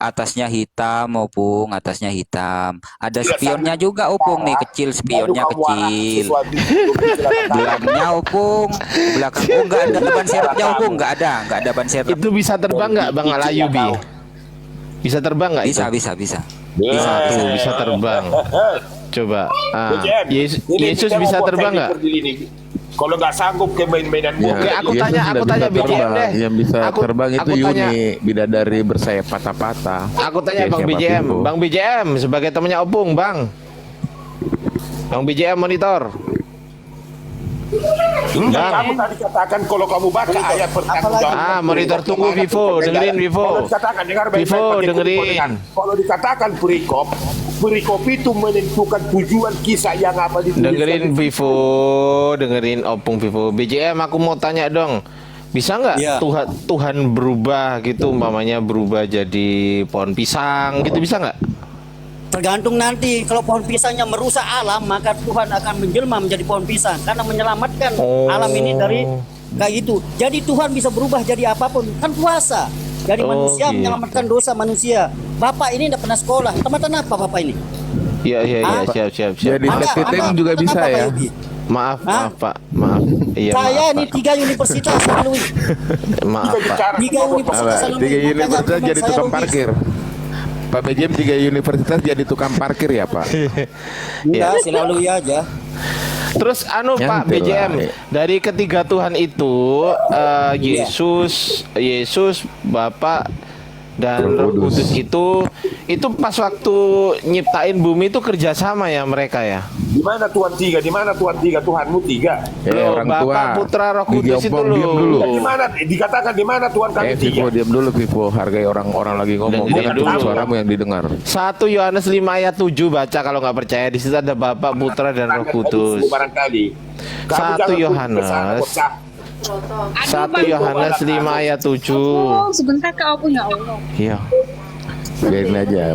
Atasnya hitam Opung, atasnya hitam. Ada Tidak spionnya sanggup juga Opung nih, bicara. kecil spionnya Lalu kamu arah kecil. sesuatu itu, silakan. Belakangnya Opung, belakang enggak ada ban serepnya Opung, enggak ada ban serep. Itu bisa terbang nggak Bang Alayubi? Bisa terbang nggak itu? Bisa. Tuh, bisa terbang. Coba. BJM, ini Yesus kita bisa mau buat terbang nggak? seperti ini. Kalau nggak sanggup ke main-mainan Ya, Oke, aku Yesus tanya tidak bisa BJM terbang. deh. Yang bisa Aku- terbang itu aku tanya- Yuni, bidadari bersayap patah-patah. Aku tanya Ya, Bang siapa BJM, Vivo? Bang BJM sebagai temannya Opung, Bang. Bang BJM monitor. Enggak, Bang. kamu tadi katakan kalau kamu baca ayat pertanggungjawab. Monitor tunggu Vivo, dengerin Vivo. Kalau dikatakan, dengar baik-baik, Vivo, pakai dengerin. kuliah. Kalau dikatakan perikop itu menentukan tujuan kisah yang apa ditulis. Dengerin Vivo, dengerin Opung Vivo. BJM aku mau tanya dong. Bisa nggak Ya. Tuhan berubah gitu, umpamanya berubah jadi pohon pisang gitu, bisa nggak? Tergantung nanti kalau pohon pisangnya merusak alam, maka Tuhan akan menjelma menjadi pohon pisang karena menyelamatkan alam ini dari kayak gitu. Jadi Tuhan bisa berubah jadi apapun, kan kuasa. Jadi Oh, manusia gitu. menyelamatkan dosa manusia. Bapak ini tidak pernah sekolah. Tamatan apa Bapak ini? Iya, Ah. siap. Jadi Anda- testing Anda- juga kenapa, bisa Pak ya. Yogi? Maaf Hah? Pak, maaf. Iya, Saya maaf, ini Pak. 3 universitas melalui. Maaf Kita Pak. bicara 3 universitas Apa? melalui. 3 Makanya universitas teman jadi saya tukang logis. parkir. Pak BJM 3 universitas jadi tukang parkir ya Pak. Enggak, selalu aja. Terus Pak Nyantai BJM, lah. dari ketiga Tuhan itu Yesus, Bapa dan Roh Roh Kudus. Kudus itu pas waktu nyiptain bumi itu kerjasama ya mereka ya. Di mana Tuhan tiga? Di mana Tuhan tiga? Tuhanmu tiga. Loh, Orang Bapa, tua. Putra, Roh Kudus itu Dijawab, loh. diam dulu. Di mana? Dikatakan di mana Tuhan kami tiga? Vivo diam dulu Vivo, hargai orang-orang lagi ngomong. Dengerin Jangan dulu. cuma suaramu yang didengar. 1 Yohanes 5 ayat 7 baca kalau nggak percaya, di situ ada Bapa, Putra dan Roh Kudus. Barangkali. Kamu 1 jangan Yohanes. putus asa, bocah. 1 Yohanes 5 ayat 7. Opung, sebentar ke Opung ya Allah. Iya. Biarin aja,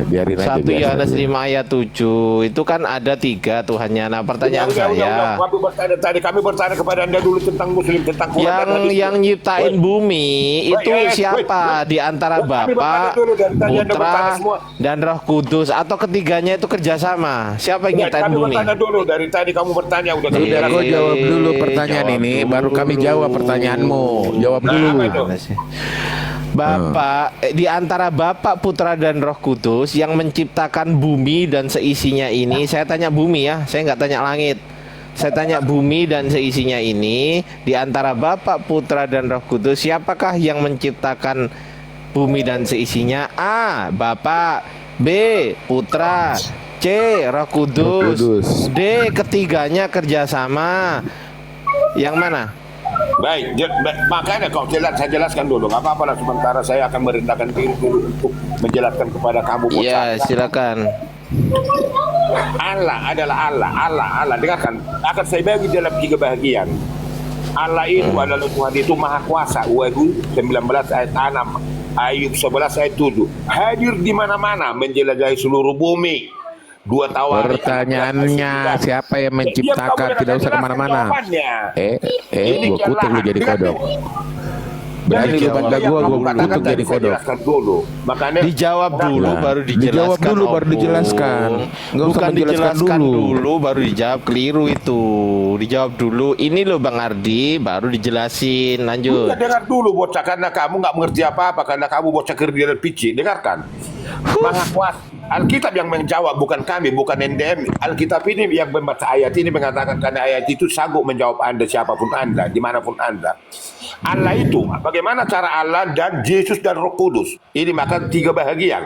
biarin aja. Satu biasa Yohanes aja. 5 ayat 7 itu kan ada 3 Tuhannya. Nah pertanyaan saya, Kami bertanya tadi, kami bertanya kepada Anda dulu tentang Muslim, tentang Quran dan hadis. yang nyiptain bumi itu Wait, siapa di antara Kami bertanya Bapa, dulu, dari tadi Anda bertanya Putra, semua. dan Roh Kudus, atau ketiganya itu kerjasama? Siapa yang nyiptain Kami bumi? bertanya dulu, dari tadi kamu bertanya udah Udah terjadi. kau jawab dulu pertanyaan Jawab ini, dulu. baru kami jawab pertanyaanmu. Jawab dulu. apa itu? Bapak, di antara Bapak, Putra, dan Roh Kudus yang menciptakan bumi dan seisinya ini, saya tanya bumi ya, saya nggak tanya langit. Saya tanya bumi dan seisinya ini, di antara Bapak, Putra, dan Roh Kudus, siapakah yang menciptakan bumi dan seisinya? A. Bapak, B. Putra, C. Roh Kudus, Roh Kudus. D. Ketiganya kerjasama. Yang mana? Baik, makanya kau saya jelaskan dulu. Nggak apa-apa lah, sementara saya akan merendahkan diri dulu untuk menjelaskan kepada kamu. Iya, silakan. Allah adalah Allah. Dengarkan, akan saya bagi dalam 3 bahagian. Allah itu adalah Tuhan itu Maha Kuasa. Wahyu 19 ayat 6, Ayub 11 ayat 7. Hadir di mana-mana, menjelajahi seluruh bumi. 2 tawarik. Pertanyaannya siapa yang menciptakan? Tidak usah kemana-mana. Gua kutuk lu jadi kodok. Berani lu bantah gua kutuk jadi kodok. Makanya Dijawab dulu Nah, baru dijelaskan. dijawab dulu, baru Opung. dijelaskan. Nggak usah Bukan menjelaskan dijelaskan dulu. dulu baru dijawab, keliru itu. Dijawab dulu. Ini loh Bang Ardi baru dijelasin. Lanjut. Udah dengar dulu bocah, karena kamu nggak mengerti apa-apa, karena kamu bocah kerja dan pici. Dengarkan. Maha Kuasa. Alkitab yang menjawab, bukan kami, bukan NDM. Alkitab ini yang membaca ayat ini mengatakan karena ayat itu sanggup menjawab Anda, siapapun Anda, dimanapun Anda. Allah itu, bagaimana cara Allah dan Yesus dan Roh Kudus? Ini maka 3 bahagian.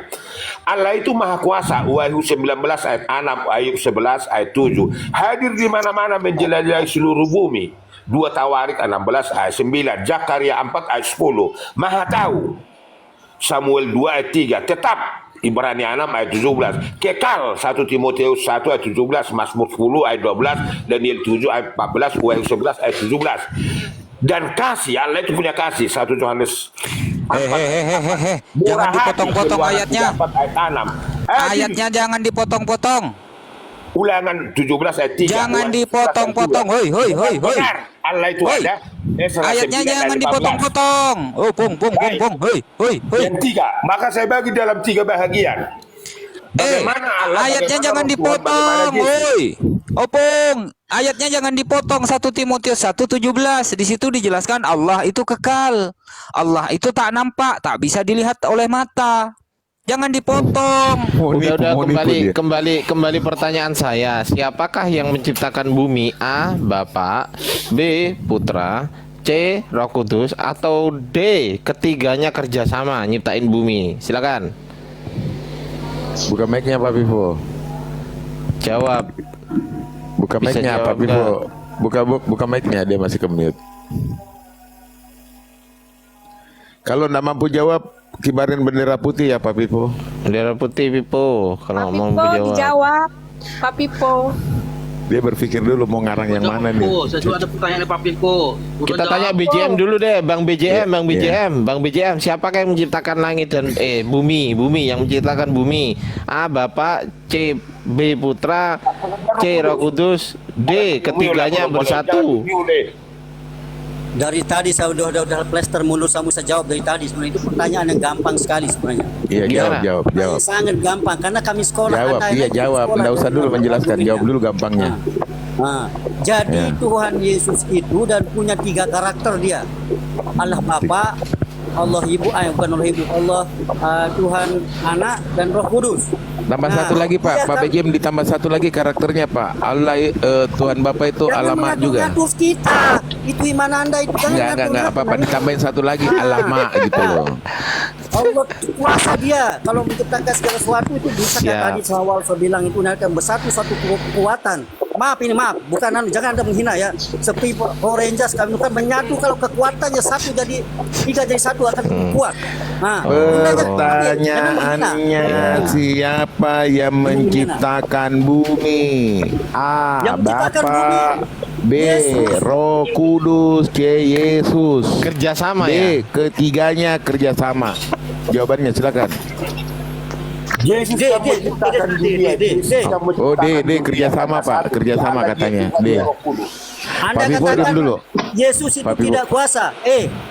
Allah itu Maha Kuasa. Wahyu 19 ayat 6, Ayub 11 ayat 7. Hadir di mana-mana, menjelajahi seluruh bumi. 2 Tawarik 16 ayat 9. Zakaria 4 ayat 10. Maha tahu. Samuel 2 ayat 3. Tetap. Ibrani 6 ayat 17. Kekal 1 Timotius 1 ayat 17. Mazmur 10 ayat 12. Daniel 7 ayat 14. Wahyu 11 ayat 17. Dan kasih, Allah itu punya kasih. 1 Yohanes 4. Jangan dipotong-potong ayatnya. 4 ayat 6. Ayatnya jangan dipotong-potong. Ulangan 17 ayat 3. Jangan dipotong-potong. Hoi. Benar. Allah itu Hoi. ada. Ayatnya jangan dipotong-potong. Oh, pung. Hoi. Yang 3. Maka saya bagi dalam 3 bahagian. Bagaimana Allah, Ayatnya bagaimana jangan Tuhan, dipotong. bagaimana Yesus. Hoi. Opung, ayatnya jangan dipotong. 1 Timotius 1:17. Di situ dijelaskan Allah itu kekal. Allah itu tak nampak, tak bisa dilihat oleh mata. Jangan dipotong. Udah Mau nipu dia. kembali pertanyaan saya. Siapakah yang menciptakan bumi? A. Bapak, B. Putra, C. Roh Kudus, atau D. Ketiganya kerjasama nyiptain bumi? Silakan Buka mic-nya Pak Vivo. jawab. Buka Bisa mic-nya Pak jawab Vivo. Buka mic-nya, dia masih ke mute. Kalau nggak mampu jawab, kibarin bendera putih ya Pak Vivo. Bendera putih Pipo. Kalau Pak mau Pipo jawab. dijawab. Pak Pipo. Dia berpikir dulu mau ngarang yang mana nih. Sesuai ada pertanyaan dari Pak Piko. Kita tanya BJM dulu deh, Bang BJM, Bang BJM, siapakah yang menciptakan langit dan bumi yang menciptakan bumi? A. Bapak, C. B. Putra, C. Roh Kudus, D. Ketiganya bersatu. Dari tadi saya udah plaster mulut, saya bisa jawab dari tadi. Sebenarnya itu pertanyaan yang gampang sekali sebenarnya. Iya, Gimana? jawab. Sangat gampang karena kami sekolah. Jawab, Anda iya ini jawab. sekolah, Nggak usah dulu Anda menjelaskan, ini. jawab dulu gampangnya. Jadi Ya. Tuhan Yesus itu dan punya 3 karakter dia. Allah Bapa, Allah Ibu, bukan Allah Ibu, Allah Tuhan Anak dan Roh Kudus. Tambah Nah, satu lagi Pak, iya, Pak kan? BJM ditambah satu lagi karakternya Pak. Allah Tuhan Bapa itu Jangan alamat juga. mengatur kita. Itu iman Anda itu jangan Enggak ngatur-ngatur. apa-apa, ditambahin satu lagi alamat gitu loh. Allah kuasa dia kalau menciptakan segala sesuatu itu bisa Siap. kayak tadi awal saya bilang itu nanti bersatu satu kekuatan. Maaf, bukan jangan Anda menghina ya. Seperti Power Rangers kami kan menyatu, kalau kekuatannya satu jadi 3 jadi 1 akan kuat. Nah, Pertanyaannya siapa yang menciptakan bumi? A. Yang menciptakan Bapa, B. Yesus. Roh Kudus, C. Yesus. Kerjasama D. ya. Ketiganya kerjasama. Jawabannya silakan. Yesus D, yang D, menciptakan D, D, dunia. D, D, Yesus D. yang menciptakan Oh, D, dunia. kerjasama, Karena Pak. satu, Kerjasama tidak ada katanya. Yesus, D. ada Roh Kudus. Anda Pak Vivo, katakan diam dulu. Yesus itu Pak Vivo. tidak kuasa.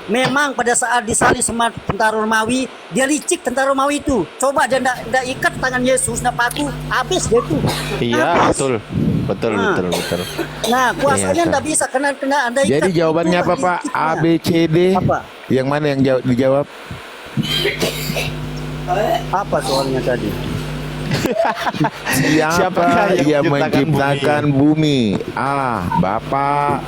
Memang pada saat disalib sama tentara Romawi, dia licik tentara Romawi itu. Coba dia ndak ikat tangan Yesus, ndak paku, habis dia tuh. Iya, Habis. betul. Betul, Nah. betul, betul. Nah, kuasanya Iya, ndak bisa kena Anda ikat. Jadi jawabannya Itu apa, Pak? liciknya. A, B, C, D. Apa? Yang mana yang dijawab? Apa soalnya tadi? Siapa yang menciptakan menciptakan bumi? A. Bapa.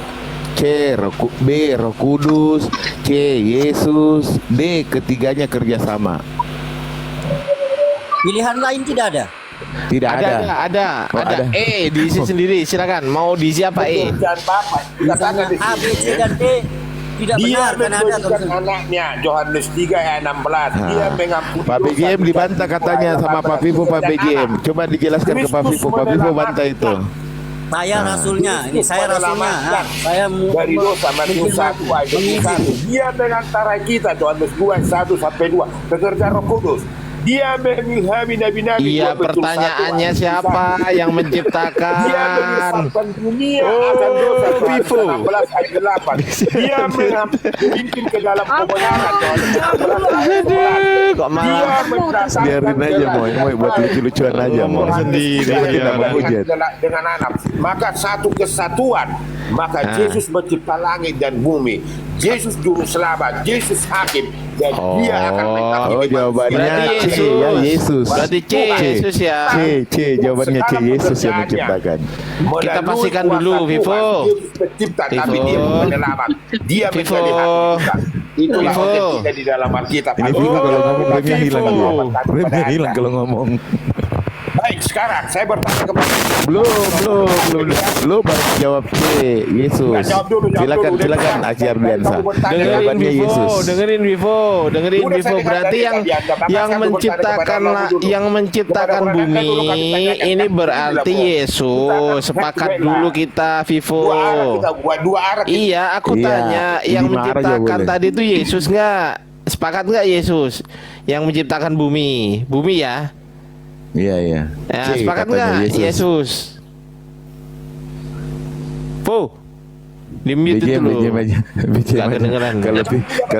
C. B. Roh Kudus. C. Yesus. D. Ketiganya kerjasama. Pilihan lain tidak ada. Tidak ada. Ada. Oh, ada. Diisi sendiri. Silakan. Mau diisi apa Dan Bapak, Misalnya katakan di A, B, sini. C, dan D tidak Dia benar karena ada memberikan anaknya, Yohanes 3 ayat 16. Dia mengampuni Pak dosa BGM dibantah katanya sama Pak Vivo, Pak BGM. Coba dijelaskan ke Pak Vivo. Pak Vivo bantah itu. saya rasulnya. Ini saya rasulnya. Saya dari dosa Matius 1 ayat 21. Dia mengantara kita, Yohanes 2 ayat 1 sampai 2. Bekerja Roh Kudus. Dia mengilhami nabi-nabi. Iya, 21 pertanyaannya ayat siapa 21. yang menciptakan? Dia menyesatkan dunia akan dosa. Vivo. 16 ayat 8. Dia memimpin ke dalam kebenaran. Kok malah Dia mendatangkan Biarin aja, Moy buat lucu-lucuan aja, Moy. Ngomong sendiri. Kita tidak menghujat. dengan anak. Maka satu kesatuan. Maka Yesus mencipta langit dan bumi. Yesus juru selamat. Yesus hakim. Dan dia akan menghakimi Oh, jawabannya Berarti C ya, Yesus. Berarti C, Yesus ya. C, jawabannya C, Yesus yang menciptakan. Kita pastikan dulu, Vivo. Yesus mencipta, tapi Vivo. dia menyelamat. Dia Vivo. menjadi hakim kita. Itulah Vivo. otentiknya di dalam Alkitab. Ini Vivo kalau ngomong remnya hilang Vivo. dia. Remnya hilang kalau ngomong. Baik, sekarang saya bertanya kepada Belum. Lu baru jawab C, Yesus. Jawab dulu. Silakan Udah, Aci Ardiansa. Dengerin Jawabannya Vivo, Yesus. dengerin Vivo. Udah, saya dengar Berarti dari yang tadi, Anda. Maka yang satu menciptakan bertanya kepada Allah dulu. yang menciptakan Kepada bumi Anda dulu kami tanyakan, ini kan? berarti Tidak, Bro. Yesus. Sepakat Kita dulu bela. kita, Vivo. Dua arah kita buat, dua arah kita. Iya, aku Iya, tanya yang 5 arah aja menciptakan boleh. tadi itu Yesus nggak? Sepakat nggak Yesus yang menciptakan bumi? Bumi ya? Iya. Ya, C, sepakat katanya nggak Yesus? Po, di mute BGM dulu. aja. Nggak kedengeran. Kalau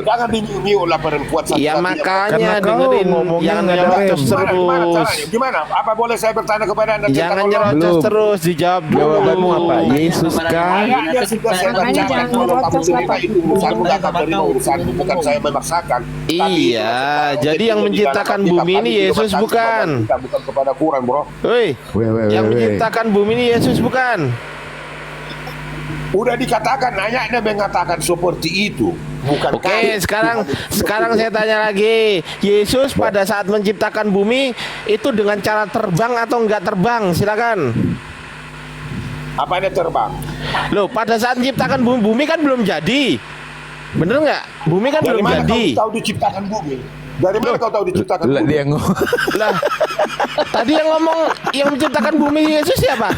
Jangan diniu lah perempuan satu. Ya makanya Karena kau dengerin, ngomongnya jangan nggak ada nyerocos rem. terus. Gimana? Apa boleh saya bertanya kepada Anda? Jangan tentang Allah? nyerocos Belum. terus, dijawab dulu. Jawabanmu apa? Yesus kah? Ayatnya sudah saya Makanya bacakan. jangan Kalau kamu nyerocos terima lah, itu urusanmu, nggak akan terima urusanmu. Bukan saya memaksakan. Tapi Iya, itu jadi yang di dalam menciptakan Alkitab. bumi ini Kami tidak Yesus bertanya bukan. kepada kita, bukan kepada Quran, bro. Woi, yang Weh. menciptakan bumi ini Yesus bukan? Udah dikatakan, ayatnya mengatakan seperti itu. Bukan Oke, kami. sekarang saya tanya lagi. Yesus pada saat menciptakan bumi itu dengan cara terbang atau enggak terbang? Silakan. Apa ini terbang? Loh, pada saat menciptakan bumi kan belum jadi. Bener nggak? Bumi kan Dari belum mana jadi. kau tahu diciptakan bumi? Dari mana kau tahu diciptakan Lah bumi? dia ngomong. Lah, tadi yang ngomong yang menciptakan bumi Yesus siapa?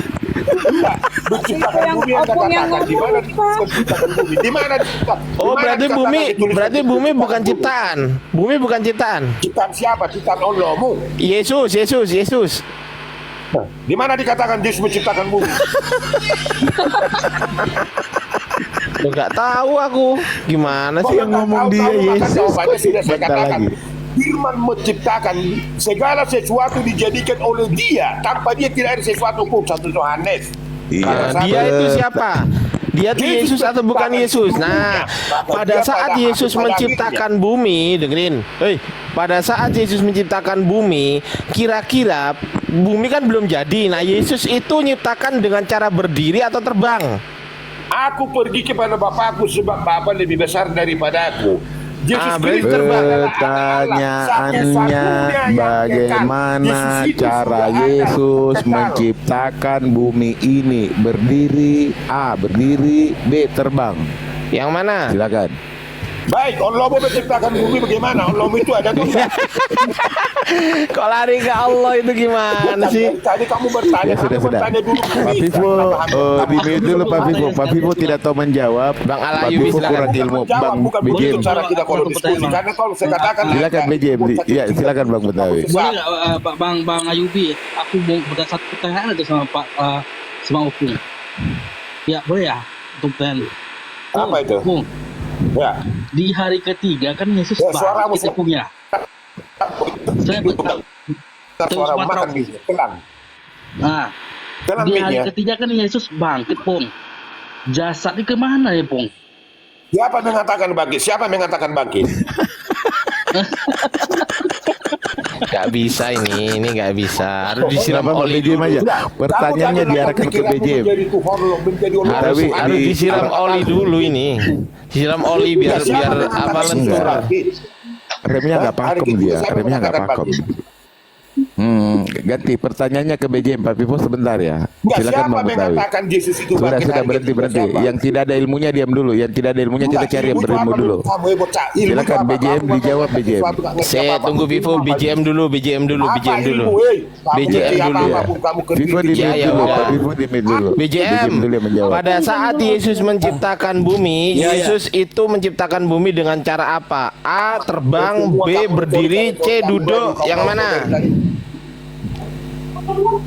Menciptakan bumi yang katakan di mana diciptakan bumi? Di mana diciptakan? Oh, berarti bumi bukan ciptaan. Bumi bukan ciptaan. Ciptaan siapa? Ciptaan Allahmu. Yesus. Di mana dikatakan Yesus menciptakan bumi? Enggak tahu aku. Gimana sih? Yang ngomong dia Yesus. Jawabannya sudah saya Bentar katakan. lagi. Firman menciptakan segala sesuatu dijadikan oleh dia. Tanpa dia tidak ada sesuatu pun. 1 Yohanes. Iya. Dia itu siapa? Dia itu Yesus atau bukan Yesus? Nah, pada saat Yesus menciptakan bumi, dengerin. Pada saat Yesus menciptakan bumi, kira-kira bumi kan belum jadi. Nah, Yesus itu nyiptakan dengan cara berdiri atau terbang? Aku pergi kepada Bapakku sebab Bapa lebih besar daripada aku. Yesus berarti Kristus adalah anak Allah, Pertanyaannya satu-satunya yang bagaimana Yesus itu cara sudah ada Yesus kekal. menciptakan bumi ini? Berdiri, A berdiri, B terbang. Yang mana? Silakan. Baik, Allah mau menciptakan bumi bagaimana? Allah itu ada tuh enggak? Kok lari ke Allah itu gimana sih? Tadi kamu bertanya, Ya sudah kamu sudah. bertanya dulu. Pak Vivo, di mute dulu Pak Vivo. Pak Vivo tidak tahu menjawab. Bang Pak Alayubi, Vivo silakan. kurang ilmu. Jawab, Bang bukan begitu BJM. cara kita kalau diskusi. Karena kalau saya katakan Silakan BJM. Iya, silakan Bang Betawi. Boleh nggak Bang Ayubi? Aku mau ada satu pertanyaan aja sama Pak sama Opung. Ya boleh ya untuk pertanyaan. Apa itu? Opung, Ya. di hari ketiga kan Yesus Ya, suaramu, bangkit Opung ya. Saya bertanya. Suara makan bisa. Tenang. Nah, Tenang di hari mic-nya. ketiga kan Yesus bangkit, Pung. Jasadnya kemana ya, Pung? Siapa mengatakan bangkit? Siapa mengatakan bangkit? Nggak bisa ini nggak bisa. Harus disiram Kenapa Bang oli BJM dulu. aja? Pertanyaannya diarahkan ke BJM. Harus Tapi harus di- disiram oli dulu ini. Disiram oli biar apa lentur. Remnya nggak pakem dia. Remnya nggak pakem. Ganti pertanyaannya ke BJM Pak Vivo sebentar ya. Silakan Bang Betawi. mengatakan Yesus itu Sudah bangkit sudah hari berhenti ketiga? berhenti. Siapa? Yang tidak ada ilmunya diam dulu. Yang tidak ada ilmunya kita cari yang berilmu dulu. Silakan BJM dijawab BJM. Saya tunggu Vivo BJM dulu, BJM dulu, BJM dulu. BJM dulu Ya. Vivo di Ya, mute ya dulu. udah. Pak Vivo di mute dulu. BJM, dulu yang menjawab. pada saat Yesus menciptakan bumi, Yesus itu menciptakan bumi dengan cara apa? A. Terbang, B. Berdiri, C. Duduk. Yang mana?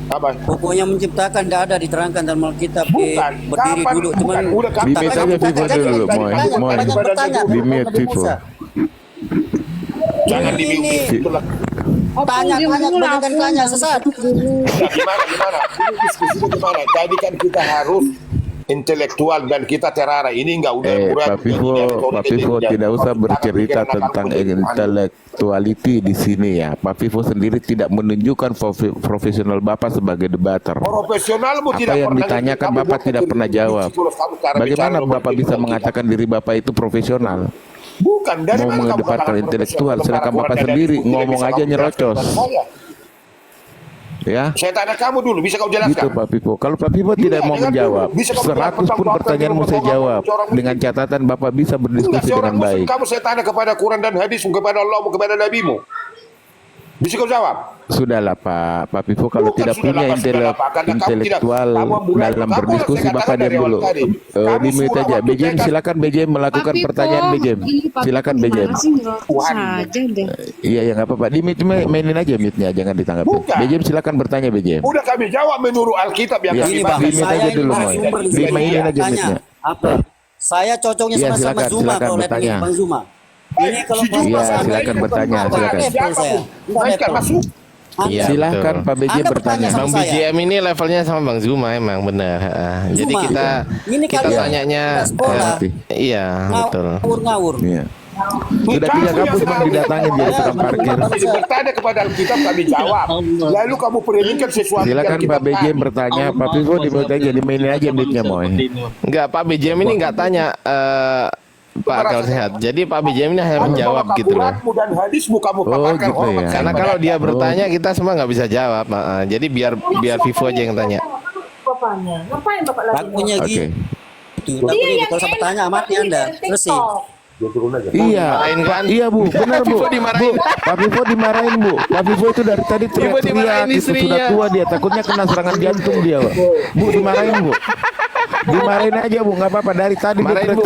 Apa? Pokoknya menciptakan tidak ada diterangkan dalam Alkitab. Bukan. Berdiri Kapan? duduk, Bukan. cuman Udah kapan? Di mute aja Vivo dulu, Moy. Moy. banyak bertanya. Di mute Vivo. Jangan di Ini. itulah. Tanya kebanyakan tanya sesat. Ya, gimana? Ini diskusinya gimana? Tadi kan kita harus intelektual dan kita terarah. Ini enggak udah Pak Vivo tidak usah bercerita tentang intelektuality di sini ya. Pak Vivo sendiri tidak menunjukkan profesional Bapak sebagai debater. Profesionalmu Apa tidak yang pernah ditanyakan kamu Bapak tidak pernah jawab. Bagaimana Bapak bisa mengatakan diri Bapak itu profesional? Bukan dari Mau mana kamu mengedepankan katakan intelektual, profesional? silakan Sementara Bapak Quran dan sendiri hadis ngomong tidak aja bisa nyerocos. kamu jelaskan. Ya. Saya tanya kamu dulu, bisa kau jelaskan? Gitu Pak Vivo. Kalau Pak Vivo tidak mau dengan menjawab, dulu. Bisa kamu 100 pun jelaskan pertanyaanmu tentang saya orang jawab. orang Dengan catatan Bapak bisa Enggak, berdiskusi seorang dengan muslim baik. kamu saya tanya kepada Quran dan hadismu, kepada Allahmu, kepada Nabimu. Bisa kau jawab? Sudahlah Pak Vivo, kalau Bukan tidak sudah punya lama, sudah lama. Karena kamu intelektual tidak- kamu bukan- dalam kamu berdiskusi saya Bapak katakan diam dari awal dulu. tadi. Di Kamu mute semua aja. waktu BJM saya- silakan BJM melakukan Tapi pertanyaan kok BJM. ini Pak Silakan Vivo BJM. gimana sih ngerokok saja deh. Iya ya nggak apa-apa. Di mute mainin aja mute-nya, jangan ditanggapi. Bukan. BJM silakan bertanya BJM. Udah kami jawab menurut Alkitab yang Ya, kami Ini baca. Bang, di mute saya aja ini dulu, Moy. narasumber di Di sini. mainin aja Tanya, mute-nya. apa? Saya cocoknya Iya, sama-sama silakan, Zuma silakan kalau lihat bertanya. ini Bang Zuma. Ini kalau Si Zuma Iya, pas silakan bertanya, silakan. Level saya. Enggak Baik, kan level. masuk. Iya, Silakan betul. Pak BJM Anda bertanya. bertanya Bang saya. BJM ini levelnya sama Bang Zuma emang benar. Jadi Zuma. kita Ini kita kalian tanyanya nggak sekolah. iya betul. Ngawur. Iya. Sudah 3 kampus Bang didatangin jadi tukang parkir. Kami bertanya kepada Alkitab, kami jawab. Lalu kamu perbandingkan sesuatu Silakan yang kita Pak BJM tanya. bertanya. Pak Vivo di mute aja, di mainin aja mute-nya Moy. Enggak, Pak BJM ini enggak tanya Pak Akal Sehat. Jadi Pak BJM ini hanya menjawab Kalau gitu loh. Quranmu dan hadismu kamu Oh, paparkan gitu hormat ya. Karena kalau dia bertanya kita semua nggak bisa jawab. Jadi biar Vivo aja yang tanya. Bapaknya. Ngapain bapak lagi? Lakunya Oke. gitu. Lakunya gitu. Kalau saya bertanya mati Anda. Selesai. Iya, Marahin kan? iya Bu, benar Bu. Vivo dimarahin. Bu, Pak Vivo dimarahin Bu. Pak Vivo itu dari tadi Vivo teriak-teriak, dimarahin itu istrinya. sudah tua dia, takutnya kena serangan jantung dia, Bu. Bu dimarahin Bu. Dimarahin aja Bu, nggak apa-apa dari tadi dia Marahin, Bu.